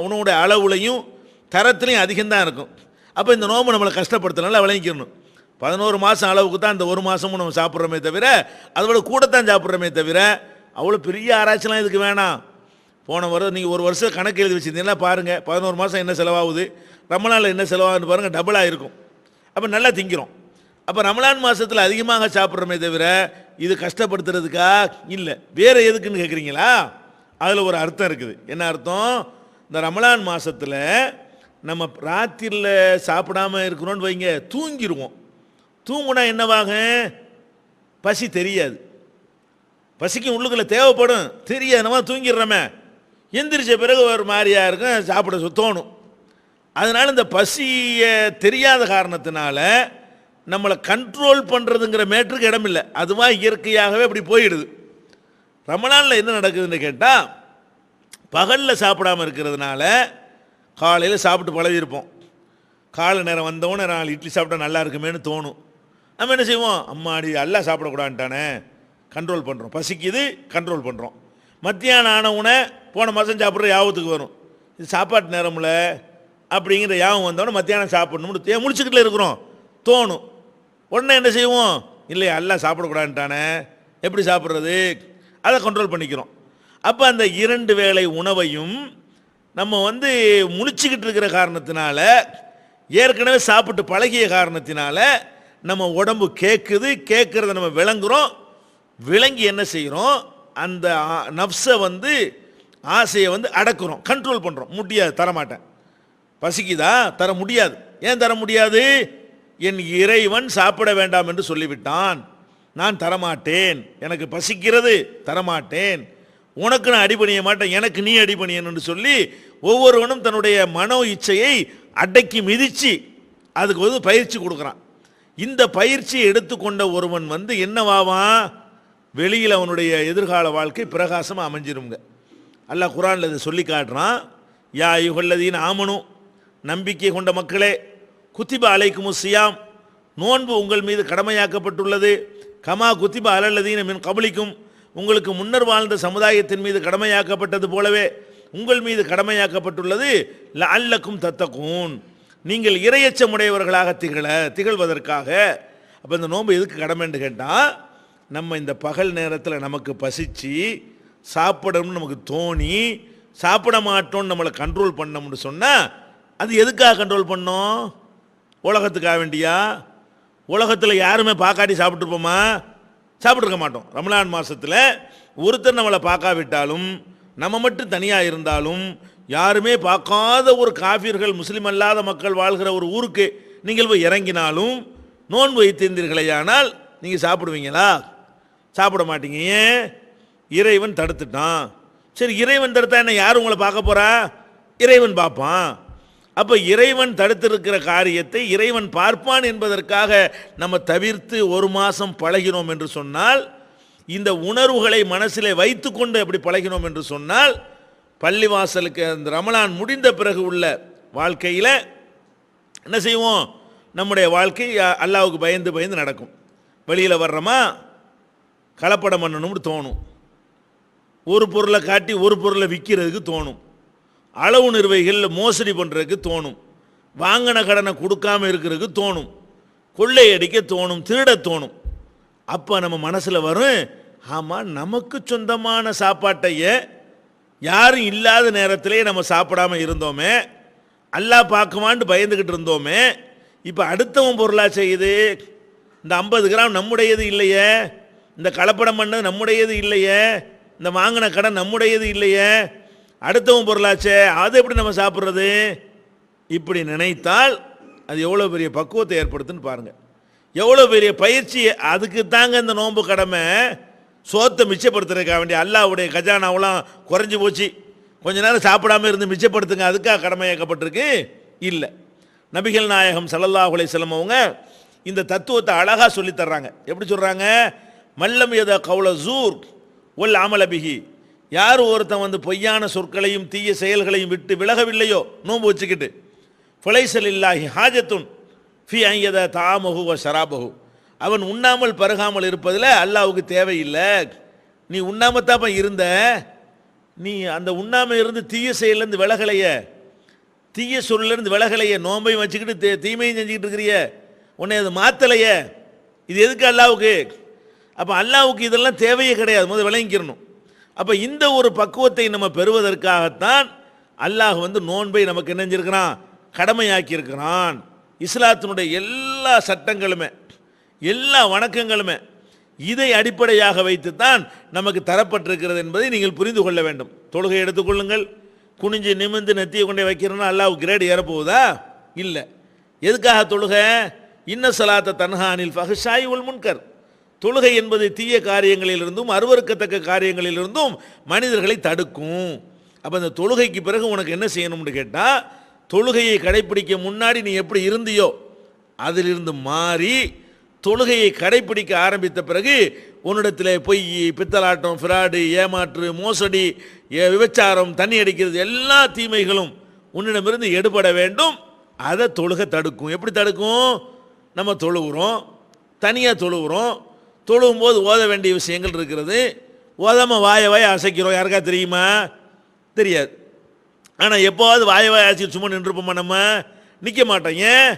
உணவுடைய அளவுலையும் தரத்துலையும் அதிகம்தான் இருக்கும். அப்போ இந்த நோம்பு நம்மளை கஷ்டப்படுத்தினால விளங்கிக்கணும். 11 மாதம் அளவுக்கு தான் இந்த ஒரு மாதமும் நம்ம சாப்பிட்றோமே தவிர, அதோட கூடத்தான் சாப்பிட்றோமே தவிர, அவ்வளோ பெரிய ஆராய்ச்சிலாம் இதுக்கு வேணாம். போன வருடம் நீங்கள் ஒரு வருஷம் கணக்கு எழுதி வச்சுருந்தீங்கன்னா பாருங்கள், 11 மாதம் என்ன செலவாகுது, ரமலானில் என்ன செலவாகுதுன்னு பாருங்கள், டபுளாக இருக்கும். அப்போ நல்லா திங்கிறோம். அப்போ ரமலான் மாதத்தில் அதிகமாக சாப்பிட்றோமே தவிர இது கஷ்டப்படுத்துறதுக்கா இல்லை, வேறு எதுக்குன்னு கேட்குறீங்களா? அதில் ஒரு அர்த்தம் இருக்குது. என்ன அர்த்தம்? இந்த ரமலான் மாதத்தில் நம்ம ராத்திரியில் சாப்பிடாம இருக்கிறோன்னு வைங்க, தூங்கிடுவோம். தூங்குனா என்னவாக? பசி தெரியாது. பசிக்கு உள்ளுக்குள்ள தேவைப்படும், தெரியாது. நம்ம தூங்கிடுறோமே, எந்திரிச்ச பிறகு ஒரு மாதிரியாக இருக்கும், சாப்பிட தோணும். அதனால் இந்த பசியை தெரியாத காரணத்தினால நம்மளை கண்ட்ரோல் பண்ணுறதுங்கிற மேட்ருக்கு இடமில்லை, அதுவாக இயற்கையாகவே அப்படி போயிடுது. ரமலானில் என்ன நடக்குதுன்னு கேட்டால், பகலில் சாப்பிடாமல் இருக்கிறதுனால காலையில் சாப்பிட்டு பழகிருப்போம். காலை நேரம் வந்தவொடனே 4 இட்லி சாப்பிட்டா நல்லா இருக்குமேனு தோணும். நம்ம என்ன செய்வோம்? அம்மாடி எல்லாம் சாப்பிடக்கூடாதுட்டானே, கண்ட்ரோல் பண்ணுறோம். பசிக்குது, கண்ட்ரோல் பண்ணுறோம். மத்தியானம் ஆனவுடனே போன மாதம் சாப்பிட்ற யாபத்துக்கு வரும், இது சாப்பாட்டு நேரமில்ல அப்படிங்கிற யாபம் வந்தவொடனே மத்தியானம் சாப்பிடணும்னு முடிச்சுக்கிட்டு இருக்கிறோம் தோணும். உடனே என்ன செய்வோம்? இல்லையா, எல்லாம் சாப்பிடக்கூடாதுட்டானே, எப்படி சாப்பிட்றது? அதை கண்ட்ரோல் பண்ணிக்கிறோம். அப்போ அந்த 2 வேளை உணவையும் நம்ம முழிச்சுக்கிட்டு இருக்கிற காரணத்தினால, ஏற்கனவே சாப்பிட்டு பழகிய காரணத்தினால நம்ம உடம்பு கேட்குது, கேட்குறத நம்ம விளங்குறோம். விளங்கி என்ன செய்கிறோம்? அந்த நப்ஸை ஆசையை அடக்குறோம், கண்ட்ரோல் பண்ணுறோம். முடியாது, தரமாட்டேன். பசிக்குதா? தர முடியாது. ஏன் தர முடியாது? என் இறைவன் சாப்பிட வேண்டாம் என்று சொல்லிவிட்டான், நான் தரமாட்டேன். எனக்கு பசிக்கிறது, தரமாட்டேன். உனக்கு நான் அடிபணிய மாட்டேன், எனக்கு நீ அடிபணியன் என்று சொல்லி ஒவ்வொருவனும் தன்னுடைய மனோ இச்சையை அடக்கி மிதித்து அதுக்கு பயிற்சி கொடுக்குறான். இந்த பயிற்சியை எடுத்துக்கொண்ட ஒருவன் என்னவாவான்? வெளியில் அவனுடைய எதிர்கால வாழ்க்கை பிரகாசமாக அமைஞ்சிருங்க. அல்லாஹ் குர்ஆனில் இதை சொல்லி காட்டுறான். யா அய்யுஹல்லதீன ஆமனு, நம்பிக்கை கொண்ட மக்களே, குத்திப அலைக்குமுஸ் ஸியாம், நோன்பு உங்கள் மீது கடமையாக்கப்பட்டுள்ளது. கமா குத்திப அலல்லதீன மின் கபலிக்கும், உங்களுக்கு முன்னர் வாழ்ந்த சமுதாயத்தின் மீது கடமையாக்கப்பட்டது போலவே உங்கள் மீது கடமையாக்கப்பட்டுள்ளது. லஅல்லக்கும் தத்தகூன், நீங்கள் இறையச்சமுடையவர்களாக திகழ்வதற்காக. அப்போ இந்த நோன்பு எதுக்கு கடமைன்னு கேட்டால், நம்ம இந்த பகல் நேரத்தில் நமக்கு பசிச்சு சாப்பிடணும்னு நமக்கு தோணி சாப்பிட மாட்டோம்னு நம்மளை கண்ட்ரோல் பண்ணோம்னு சொன்னால், அது எதுக்காக கண்ட்ரோல் பண்ணோம்? உலகத்துக்காக வேண்டியா? உலகத்தில் யாருமே பார்க்காட்டி சாப்பிட்ருப்போமா? சாப்பிட்ருக்க மாட்டோம். ரமலான் மாதத்தில் ஒருத்தர் நம்மளை பார்க்காவிட்டாலும், நம்ம மட்டும் தனியாக இருந்தாலும், யாருமே பார்க்காத ஒரு காஃபிர்கள், முஸ்லீம் அல்லாத மக்கள் வாழ்கிற ஒரு ஊருக்கு நீங்கள் போய் இறங்கினாலும், நோன்பு வைத்திருந்தீர்களேயானால் நீங்கள் சாப்பிடுவீங்களா? சாப்பிட மாட்டீங்க. ஏன்? இறைவன் தடுத்துட்டான். சரி, இறைவன் தடுத்தா என்ன, யார் உங்களை பார்க்க போகிறா? இறைவன் பார்ப்பான். அப்போ இறைவன் தடுத்திருக்கிற காரியத்தை இறைவன் பார்ப்பான் என்பதற்காக நம்ம தவிர்த்து 1 மாதம் பழகினோம் என்று சொன்னால், இந்த உணர்வுகளை மனசிலே வைத்து கொண்டு அப்படி பழகினோம் என்று சொன்னால், பள்ளிவாசலுக்கு அந்த ரமலான் முடிந்த பிறகு உள்ள வாழ்க்கையில் என்ன செய்வோம்? நம்முடைய வாழ்க்கை அல்லாஹ்வுக்கு பயந்து பயந்து நடக்கும். வெளியில் வர்றோமா, கலப்படம் பண்ணணும்னு தோணும், ஒரு பொருளை காட்டி ஒரு பொருளை விற்கிறதுக்கு தோணும், அளவு நிர்வாகிகள் மோசடி பண்ணுறதுக்கு தோணும், வாங்கின கடனை கொடுக்காமல் இருக்கிறதுக்கு தோணும், கொள்ளையடிக்க தோணும், திருட தோணும். அப்போ நம்ம மனசில் வரும், ஆமாம் நமக்கு சொந்தமான சாப்பாட்டையே யாரும் இல்லாத நேரத்திலே நம்ம சாப்பிடாமல் இருந்தோமே, அல்லாஹ் பார்க்குமான்னு பயந்துக்கிட்டு இருந்தோமே, இப்போ அடுத்தவன் பொருளா செய்யுது. இந்த 50 கிராம் நம்முடையது இல்லையே, இந்த கலப்படம் பண்ணது நம்முடையது இல்லையே, இந்த வாங்கின கடன் நம்முடையது இல்லையே, அடுத்தவன் பொருளாச்சே, அது எப்படி நம்ம சாப்பிட்றது? இப்படி நினைத்தால் அது எவ்வளோ பெரிய பக்குவத்தை ஏற்படுத்துன்னு பாருங்கள். எவ்வளோ பெரிய பயிற்சி. அதுக்கு தாங்க இந்த நோன்பு கடமை. சோத்தை மிச்சப்படுத்துறதுக்காக வேண்டிய அல்லாஹ்வுடைய கஜானாவெல்லாம் குறைஞ்சி போச்சு, கொஞ்ச நேரம் சாப்பிடாமல் இருந்து மிச்சப்படுத்துங்க, அதுக்காக கடமையாக்கப்பட்டிருக்கு இல்லை. நபிகள் நாயகம் ஸல்லல்லாஹு அலைஹி வஸல்லம் அவங்க இந்த தத்துவத்தை அழகாக சொல்லி தர்றாங்க. எப்படி சொல்கிறாங்க? மல்லம் யத கௌல ஜூர் ஒல் அமல பிஹி, யார் ஒருத்தன் வந்து பொய்யான சொற்களையும் தீய செயல்களையும் விட்டு விலகவில்லையோ நோன்பு வச்சுக்கிட்டு, ஃபலைஸலில்லாஹி ஹாஜத்துன் ஃபி ஐயத தாமஹு வ ஷராபஹு, அவன் உண்ணாமல் பருகாமல் இருப்பதில் அல்லாஹ்வுக்கு தேவையில்லை. நீ உண்ணாமத்தாப்ப இருந்த, நீ அந்த உண்ணாமல் இருந்து தீய செயலேருந்து விலகலைய, தீய சொல்லிருந்து விலகலைய, நோன்பையும் வச்சுக்கிட்டு தீமையும் செஞ்சுக்கிட்டு இருக்கிறிய, உன்னை அது மாற்றலையே, இது எதுக்கு அல்லாஹ்வுக்கு? அப்போ அல்லாஹ்வுக்கு இதெல்லாம் தேவையே கிடையாது, முதல் விளங்கிக்கிறணும். அப்போ இந்த ஒரு பக்குவத்தை நம்ம பெறுவதற்காகத்தான் அல்லாஹ் வந்து நோன்பை நமக்கு என்ன செஞ்சிருக்கிறான்? கடமையாக்கி இருக்கிறான். இஸ்லாத்தினுடைய எல்லா சட்டங்களுமே எல்லா வணக்கங்களுமே இதை அடிப்படையாக வைத்துத்தான் நமக்கு தரப்பட்டிருக்கிறது என்பதை நீங்கள் புரிந்து கொள்ள வேண்டும். தொழுகை எடுத்துக்கொள்ளுங்கள், குனிஞ்சு நிமிந்து நெத்தியை கொண்டே வைக்கிறோன்னா அல்லாஹ் கிரேடு ஏறப்போகுதா? இல்லை. எதுக்காக தொழுகை? இன்ன ஸலாத்த தன்ஹா அனில் ஃபஹ்ஷாய் வல் முன்கர், தொழுகை என்பது தீய காரியங்களிலிருந்தும் அருவருக்கத்தக்க காரியங்களிலிருந்தும் மனிதர்களை தடுக்கும். அப்போ அந்த தொழுகைக்கு பிறகு உனக்கு என்ன செய்யணும்னு கேட்டால், தொழுகையை கடைப்பிடிக்க முன்னாடி நீ எப்படி இருந்தியோ அதிலிருந்து மாறி தொழுகையை கடைப்பிடிக்க ஆரம்பித்த பிறகு உன்னிடத்தில் பொய், பித்தலாட்டம், ஃப்ராடு, ஏமாற்று, மோசடி, விபச்சாரம், தண்ணி அடிக்கிறது, எல்லா தீமைகளும் உன்னிடமிருந்து எடுபட வேண்டும். அதை தொழுகை தடுக்கும். எப்படி தடுக்கும்? நம்ம தொழுகிறோம், தனியாக தொழுகிறோம், தொழுகும்போது ஓத வேண்டிய விஷயங்கள் இருக்கிறது, ஓதாமல் வாய அசைக்கிறோம். யாருக்கா தெரியுமா? தெரியாது. ஆனால் எப்போவாது வாய அசைச்சு சும்மா நின்றுப்போமா? நம்ம நிற்க மாட்டோம். ஏன்?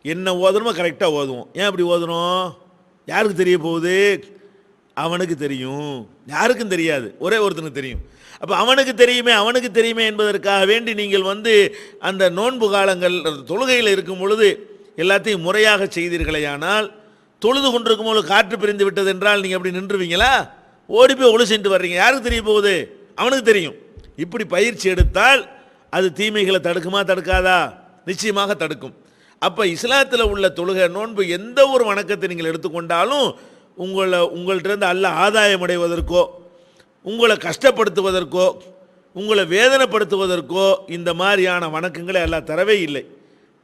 என்ன ஓதணுமோ கரெக்டாக ஓதுவோம். ஏன் அப்படி ஓதணும்? யாருக்கு தெரிய போகுது? அவனுக்கு தெரியும், யாருக்கும் தெரியாது, ஒரே ஒருத்தனுக்கு தெரியும். அப்போ அவனுக்கு தெரியுமே என்பதற்காக வேண்டி நீங்கள் வந்து அந்த நோன்பு காலங்கள் தொழுகையில் இருக்கும் பொழுது எல்லாத்தையும் முறையாக செய்தீர்களேயானால், தொழுது கொண்டிருக்கும் போது காற்று பிரிந்து விட்டது என்றால் நீங்கள் அப்படி நின்றுவீங்களா? ஓடி போய் ஒழு சென்று வர்றீங்க. யாருக்கு தெரிய போகுது? அவனுக்கு தெரியும். இப்படி பயிற்சி எடுத்தால் அது தீமைகளை தடுக்குமா தடுக்காதா? நிச்சயமாக தடுக்கும். அப்போ இஸ்லாத்தில் உள்ள தொழுகை, நோன்பு, எந்த ஒரு வணக்கத்தை நீங்கள் எடுத்துக்கொண்டாலும் உங்கள்கிட்ட அல்லாஹ் ஆதாயம் அடைவதற்கோ, உங்களை கஷ்டப்படுத்துவதற்கோ, உங்களை வேதனைப்படுத்துவதற்கோ இந்த மாதிரியான வணக்கங்களை அல்லாஹ் தரவே இல்லை.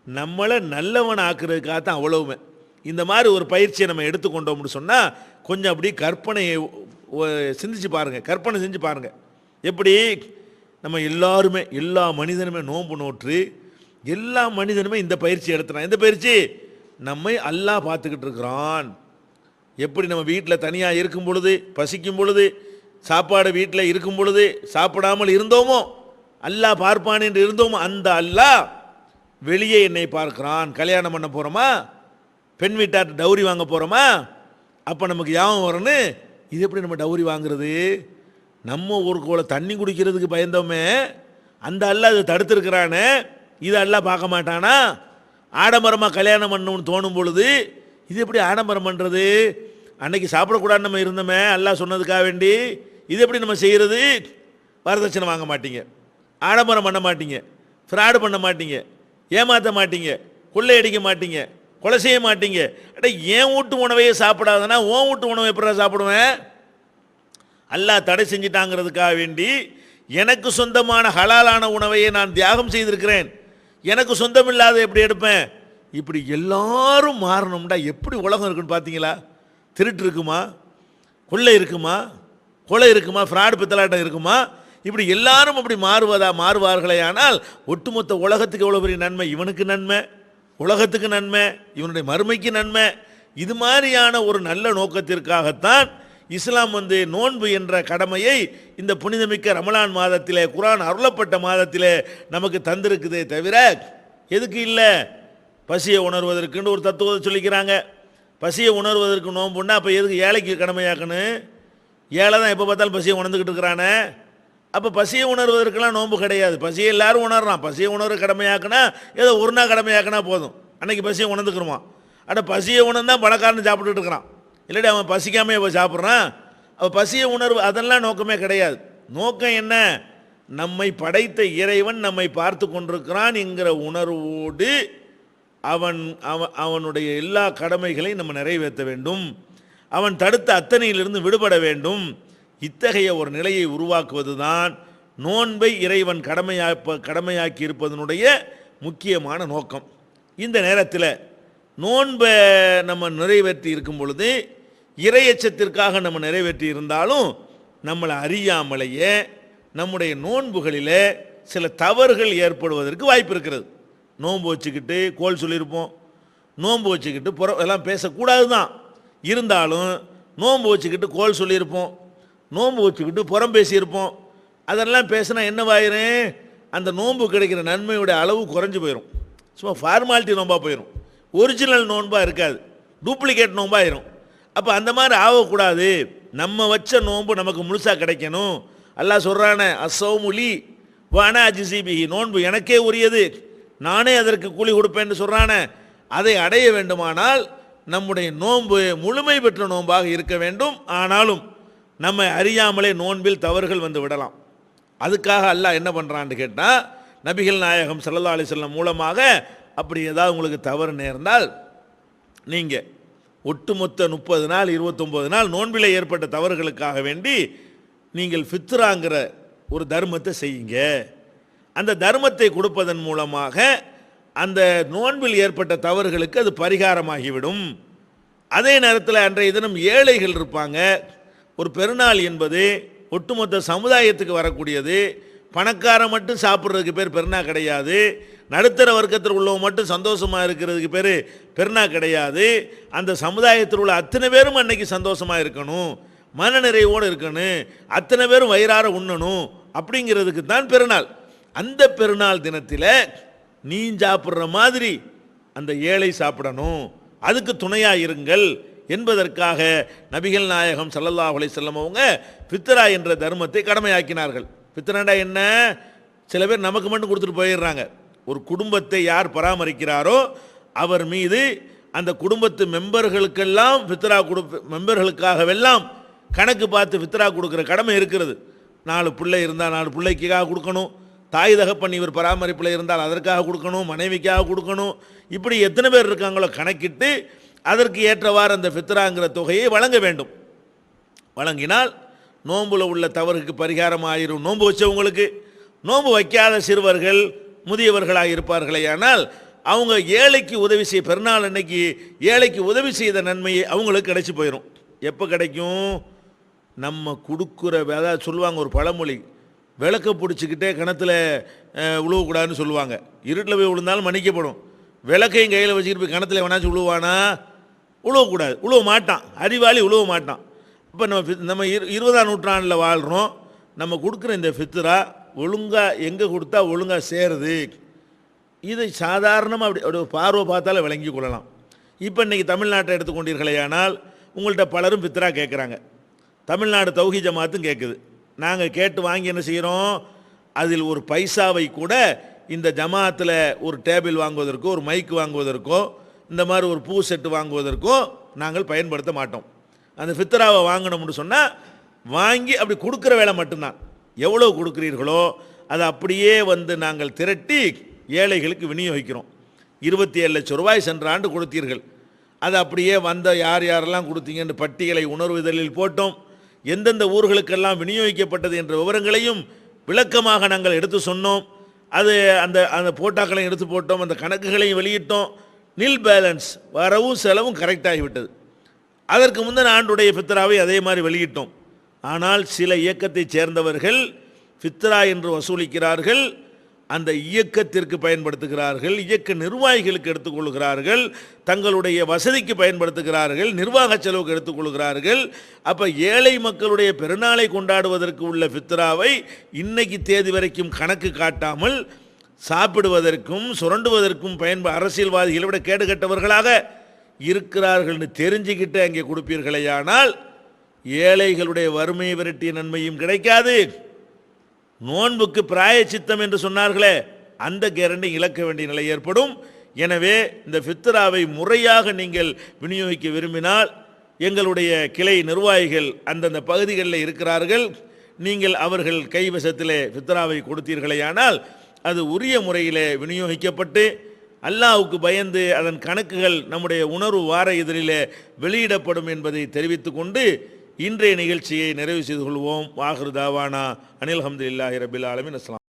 நம்மளை நல்லவன் ஆக்குறதுக்காக தான் அவ்வளவுமே. இந்த மாதிரி ஒரு பயிற்சியை நம்ம எடுத்துக்கொண்டோம்னு சொன்னால் கொஞ்சம் அப்படி கற்பனையை சிந்திச்சு பாருங்கள், கற்பனை செஞ்சு பாருங்கள். எப்படி நம்ம எல்லாருமே, எல்லா மனிதனுமே நோன்பு நோற்று எல்லா மனிதனுமே இந்த பயிற்சி எடுத்துறான். இந்த பயிற்சி நம்மை அல்லாஹ் பார்த்துக்கிட்டு இருக்கிறான். எப்படி நம்ம வீட்டில் தனியாக இருக்கும் பொழுது, பசிக்கும் பொழுது, சாப்பாடு வீட்டில் இருக்கும் பொழுது சாப்பிடாமல் இருந்தோமோ, அல்லாஹ் பார்ப்பான் என்று இருந்தோமோ, அந்த அல்லாஹ் வெளியே என்னை பார்க்கிறான். கல்யாணம் பண்ண போகிறோமா, பெண் வீட்டார் டவுரி வாங்க போகிறோமா, அப்போ நமக்கு யாவும் வரணும், இது எப்படி நம்ம டவுரி வாங்குறது? நம்ம ஒரு கோல தண்ணி குடிக்கிறதுக்கு பயந்தோமே, அந்த அல்லாஹ் அதை தடுத்துருக்கிறானே, இது அல்லாஹ் பார்க்க மாட்டானா? ஆடம்பரமாக கல்யாணம் பண்ணணும்னு தோணும் பொழுது இது எப்படி ஆடம்பரம் பண்ணுறது? அன்னைக்கு சாப்பிடக்கூடாதுன்னு நம்ம இருந்தோமே அல்லாஹ் சொன்னதுக்காக வேண்டி, இது எப்படி நம்ம செய்கிறது? வரதட்சணை வாங்க மாட்டீங்க, ஆடம்பரம் பண்ண மாட்டீங்க, ஃப்ராடு பண்ண மாட்டீங்க, ஏமாற்ற மாட்டீங்க, கொள்ளையடிக்க மாட்டீங்க, கொலை செய்ய மாட்டீங்க. அட ஏன் வீட்டு உணவையே சாப்பிடாதனா உன் வீட்டு உணவை எப்படி சாப்பிடுவேன்? அல்லாஹ் தடை செஞ்சிட்டாங்கிறதுக்காக வேண்டி எனக்கு சொந்தமான ஹலாலான உணவையே நான் தியாகம் செய்திருக்கிறேன், எனக்கு சொந்தம் இல்லாத எப்படி எடுப்பேன்? இப்படி எல்லாரும் மாறணும்டா எப்படி உலகம் இருக்குன்னு பார்த்தீங்களா? திருட்டு இருக்குமா, கொள்ளை இருக்குமா, கொலை இருக்குமா, ஃப்ராடு பித்தலாட்டம் இருக்குமா? இப்படி எல்லாரும் அப்படி மாறுவார்களே ஆனால் ஒட்டுமொத்த உலகத்துக்கு எவ்வளோ பெரிய நன்மை. இவனுக்கு நன்மை, உலகத்துக்கு நன்மை, இவனுடைய மறுமைக்கு நன்மை. இது மாதிரியான ஒரு நல்ல நோக்கத்திற்காகத்தான் இஸ்லாம் வந்து நோன்பு என்ற கடமையை இந்த புனிதமிக்க ரமலான் மாதத்திலே, குர்ஆன் அருளப்பட்ட மாதத்திலே நமக்கு தந்திருக்குதே தவிர எதுக்கு இல்லை? பசியை உணர்வதற்குன்னு ஒரு தத்துவத்தை சொல்லிக்கிறாங்க. பசியை உணர்வதற்கு நோன்புன்னா அப்போ எதுக்கு ஏழைக்கு கடமையாக்கணும்? ஏழை தான் எப்போ பார்த்தாலும் பசியை உணர்ந்துக்கிட்டு இருக்கிறானே, அப்போ பசியை உணர்வதற்கெல்லாம் நோன்பு கிடையாது. பசியை எல்லாரும் உணர்றான். பசியை உணர்வு கடமையாக்குனா ஏதோ ஒரு நாள் கடமையாக்குனா போதும், அன்னைக்கு பசியை உணர்ந்துக்கிறோமா. ஆனால் பசியை உணர்ந்தான் பணக்காரன் சாப்பிட்டுட்டு இருக்கிறான், இல்லாட்டி அவன் பசிக்காமல் இப்போ சாப்பிட்றான். அவன் பசியை உணர்வு அதெல்லாம் நோக்கமே கிடையாது. நோக்கம் என்ன? நம்மை படைத்த இறைவன் நம்மை பார்த்து கொண்டிருக்கிறான் என்கிற உணர்வோடு அவனுடைய எல்லா கடமைகளையும் நம்ம நிறைவேற்ற வேண்டும். அவன் தடுத்த அத்தனையிலிருந்து விடுபட வேண்டும். இத்தகைய ஒரு நிலையை உருவாக்குவது தான் நோன்பை இறைவன் கடமையாக்கி இருப்பதனுடைய முக்கியமான நோக்கம். இந்த நேரத்தில் நோன்பை நம்ம நிறைவேற்றி இருக்கும் பொழுது, இறையச்சத்திற்காக நம்ம நிறைவேற்றி இருந்தாலும் நம்மளை அறியாமலேயே நம்முடைய நோன்புகளில் சில தவறுகள் ஏற்படுவதற்கு வாய்ப்பு இருக்கிறது. நோன்பு வச்சுக்கிட்டு கோல் சொல்லியிருப்போம், நோன்பு வச்சுக்கிட்டு எல்லாம் பேசக்கூடாது தான், இருந்தாலும் நோன்பு வச்சுக்கிட்டு கோல் சொல்லியிருப்போம், நோன்பு வச்சுக்கிட்டு புறம் பேசியிருப்போம். அதெல்லாம் பேசினா என்னவாயிரும்? அந்த நோன்பு கிடைக்கிற நன்மையுடைய அளவு குறைஞ்சி போயிடும். சும்மா ஃபார்மாலிட்டி நோன்பாக போயிடும், ஒரிஜினல் நோன்பாக இருக்காது, டூப்ளிகேட் நோன்பாயிரும். அப்போ அந்த மாதிரி ஆகக்கூடாது. நம்ம வச்ச நோன்பு நமக்கு முழுசாக கிடைக்கணும். அல்லாஹ் சொல்கிறானே, அஸ்ஸௌமுலி வானா அஜிசிபிஹி, நோன்பு எனக்கே உரியது, நானே அதற்கு கூலி கொடுப்பேன்னு சொல்கிறானே. அதை அடைய வேண்டுமானால் நம்முடைய நோன்பு முழுமை பெற்ற நோன்பாக இருக்க வேண்டும். ஆனாலும் நம்ம அறியாமலே நோன்பில் தவறுகள் வந்து விடலாம். அதுக்காக அல்லாஹ் என்ன பண்ணுறான்னு கேட்டால், நபிகள் நாயகம் ஸல்லல்லாஹு அலைஹி வஸல்லம் மூலமாக அப்படி ஏதாவது உங்களுக்கு தவறு நேர்ந்தால் நீங்கள் ஒட்டுமொத்த 30 நாள் 29 நாள் நோன்பில் ஏற்பட்ட தவறுகளுக்காக வேண்டி நீங்கள் ஃபித்ராங்கிற ஒரு தர்மத்தை செய்யுங்க. அந்த தர்மத்தை கொடுப்பதன் மூலமாக அந்த நோன்பில் ஏற்பட்ட தவறுகளுக்கு அது பரிகாரமாகிவிடும். அதே நேரத்தில் அன்றைய தினம் ஏழைகள் இருப்பாங்க. ஒரு பெருநாள் என்பது ஒட்டுமொத்த சமுதாயத்துக்கு வரக்கூடியது. பணக்காரன் மட்டும் சாப்பிட்றதுக்கு பேர் பெருநா கிடையாது, நடுத்தர வர்க்கத்தில் உள்ளவங்க மட்டும் சந்தோஷமாக இருக்கிறதுக்கு பேர் பெருநா கிடையாது. அந்த சமுதாயத்தில் உள்ள அத்தனை பேரும் அன்னைக்கு சந்தோஷமாக இருக்கணும், மன நிறைவோடு இருக்கணும், அத்தனை பேரும் வயிறார உண்ணணும், அப்படிங்கிறதுக்கு தான் பெருநாள். அந்த பெருநாள் தினத்தில் நீ சாப்பிட்ற மாதிரி அந்த ஏழை சாப்பிடணும், அதுக்கு துணையாக இருங்கள் என்பதற்காக நபிகள் நாயகம் ஸல்லல்லாஹு அலைஹி வஸல்லம் அவங்க ஃபித்ரா என்ற தர்மத்தை கடமையாக்கினார்கள். ஃபித்ராண்டா என்ன? சில பேர் நமக்கு மட்டும் கொடுத்துட்டு போயிடுறாங்க. ஒரு குடும்பத்தை யார் பராமரிக்கிறாரோ அவர் மீது அந்த குடும்பத்து மெம்பர்களுக்கெல்லாம் ஃபித்ரா மெம்பர்களுக்காகவெல்லாம் கணக்கு பார்த்து ஃபித்ரா கொடுக்குற கடமை இருக்கிறது. 4 பிள்ளை இருந்தால் 4 பிள்ளைக்காக கொடுக்கணும், தாய் தகப்பன் இவர் பராமரிப்பில் இருந்தால் அதற்காக கொடுக்கணும், மனைவிக்காக கொடுக்கணும், இப்படி எத்தனை பேர் இருக்காங்களோ கணக்கிட்டு அதற்கு ஏற்றவாறு அந்த ஃபித்ராங்கிற தொகையை வழங்க வேண்டும். வழங்கினால் நோன்புல உள்ள தவறுக்கு பரிகாரம் ஆயிரும். நோன்பு வச்சவங்களுக்கு, நோன்பு வைக்காத சிறுவர்கள் முதியவர்களாக இருப்பார்களே, ஆனால் அவங்க ஏழைக்கு உதவி செய்ய, பெருநாள் அன்னைக்கு ஏழைக்கு உதவி செய்த நன்மையை அவங்களுக்கு கிடைச்சி போயிடும். எப்போ கிடைக்கும்? நம்ம கொடுக்குற, அதாவது சொல்லுவாங்க ஒரு பழமொழி, விளக்க பிடிச்சிக்கிட்டே கிணத்துல உழுவக்கூடாதுன்னு சொல்லுவாங்க. இருட்டில் போய் விழுந்தாலும் மன்னிக்கப்படும். விளக்கையும் கையில் வச்சுக்கிட்டு போய் கிணத்துல வேணாச்சும் உழுவானா? உழுவக்கூடாது, உழுவ மாட்டான், அறிவாளி உழுவ மாட்டான். இப்போ நம்ம 20ஆம் நூற்றாண்டில் வாழ்கிறோம். நம்ம கொடுக்குற இந்த ஃபித்ரா ஒழுங்காக எங்கே கொடுத்தா ஒழுங்காக சேருது, இதை சாதாரணமாக அப்படி பார்வை பார்த்தாலே விளங்கி கொள்ளலாம். இப்போ இன்றைக்கி தமிழ்நாட்டை எடுத்துக்கொண்டீர்களேயானால் உங்கள்கிட்ட பலரும் ஃபித்ரா கேட்குறாங்க. தமிழ்நாடு தௌஹீத் ஜமாத்தும் கேட்குது. நாங்கள் கேட்டு வாங்கி என்ன செய்கிறோம்? அதில் ஒரு பைசாவை கூட இந்த ஜமாத்தில் ஒரு டேபிள் வாங்குவதற்கோ, ஒரு மைக் வாங்குவதற்கோ, இந்த மாதிரி ஒரு பூ செட்டு வாங்குவதற்கோ நாங்கள் பயன்படுத்த மாட்டோம். அந்த ஃபித்ராவை வாங்கணும்னு சொன்னால் வாங்கி அப்படி கொடுக்குற வேலை மட்டும்தான். எவ்வளோ கொடுக்குறீர்களோ அதை அப்படியே நாங்கள் திரட்டி ஏழைகளுக்கு விநியோகிக்கிறோம். 27 லட்சம் ரூபாய் சென்ற ஆண்டு கொடுத்தீர்கள். அது அப்படியே யார் யாரெல்லாம் கொடுத்தீங்கன்னு பட்டியலை உணர்வுதலில் போட்டோம். எந்தெந்த ஊர்களுக்கெல்லாம் விநியோகிக்கப்பட்டது என்ற விவரங்களையும் விளக்கமாக நாங்கள் எடுத்து சொன்னோம். அது அந்த போட்டாக்களையும் எடுத்து போட்டோம், அந்த கணக்குகளையும் வெளியிட்டோம். நில் பேலன்ஸ், வரவும் செலவும் கரெக்டாகிவிட்டது. அதற்கு முந்தின ஆண்டுடைய ஃபித்ராவை அதே மாதிரி வெளியிட்டோம். ஆனால் சில இயக்கத்தைச் சேர்ந்தவர்கள் ஃபித்ரா என்று வசூலிக்கிறார்கள், அந்த இயக்கத்திற்கு பயன்படுத்துகிறார்கள், இயக்க நிர்வாகிகளுக்கு எடுத்துக்கொள்கிறார்கள், தங்களுடைய வசதிக்கு பயன்படுத்துகிறார்கள், நிர்வாக செலவுக்கு எடுத்துக்கொள்கிறார்கள். அப்போ ஏழை மக்களுடைய பெருநாளை கொண்டாடுவதற்கு உள்ள ஃபித்ராவை இன்னைக்கு தேதி வரைக்கும் கணக்கு காட்டாமல் சாப்பிடுவதற்கும் சுரண்டுவதற்கும் அரசியல்வாதிகளை விட கேடுகட்டவர்களாக இருக்கிறார்கள்னு தெரிஞ்சுக்கிட்டு அங்கே கொடுப்பீர்களேயானால் ஏழைகளுடைய வறுமை விரட்டிய நன்மையும் கிடைக்காது, நோன்புக்கு பிராயச்சித்தம் என்று சொன்னார்களே, அந்த கேரண்டி இழக்க வேண்டிய நிலை ஏற்படும். எனவே இந்த ஃபித்ராவை முறையாக நீங்கள் விநியோகிக்க விரும்பினால் எங்களுடைய கிளை நிர்வாகிகள் அந்தந்த பகுதிகளில் இருக்கிறார்கள். நீங்கள் அவர்கள் கைவசத்திலே ஃபித்ராவை கொடுத்தீர்களேயானால் அது உரிய முறையிலே விநியோகிக்கப்பட்டு அல்லாஹ்வுக்கு பயந்து அதன் கணக்குகள் நம்முடைய உணர்வு வார இதழிலே வெளியிடப்படும் என்பதை தெரிவித்துக் கொண்டு இன்றைய நிகழ்ச்சியை நிறைவு செய்து கொள்வோம். வாஹிரு தாவானா அனில் ஹம்துலில்லாஹி ரபில் ஆலமீன். அஸ்ஸலாம்.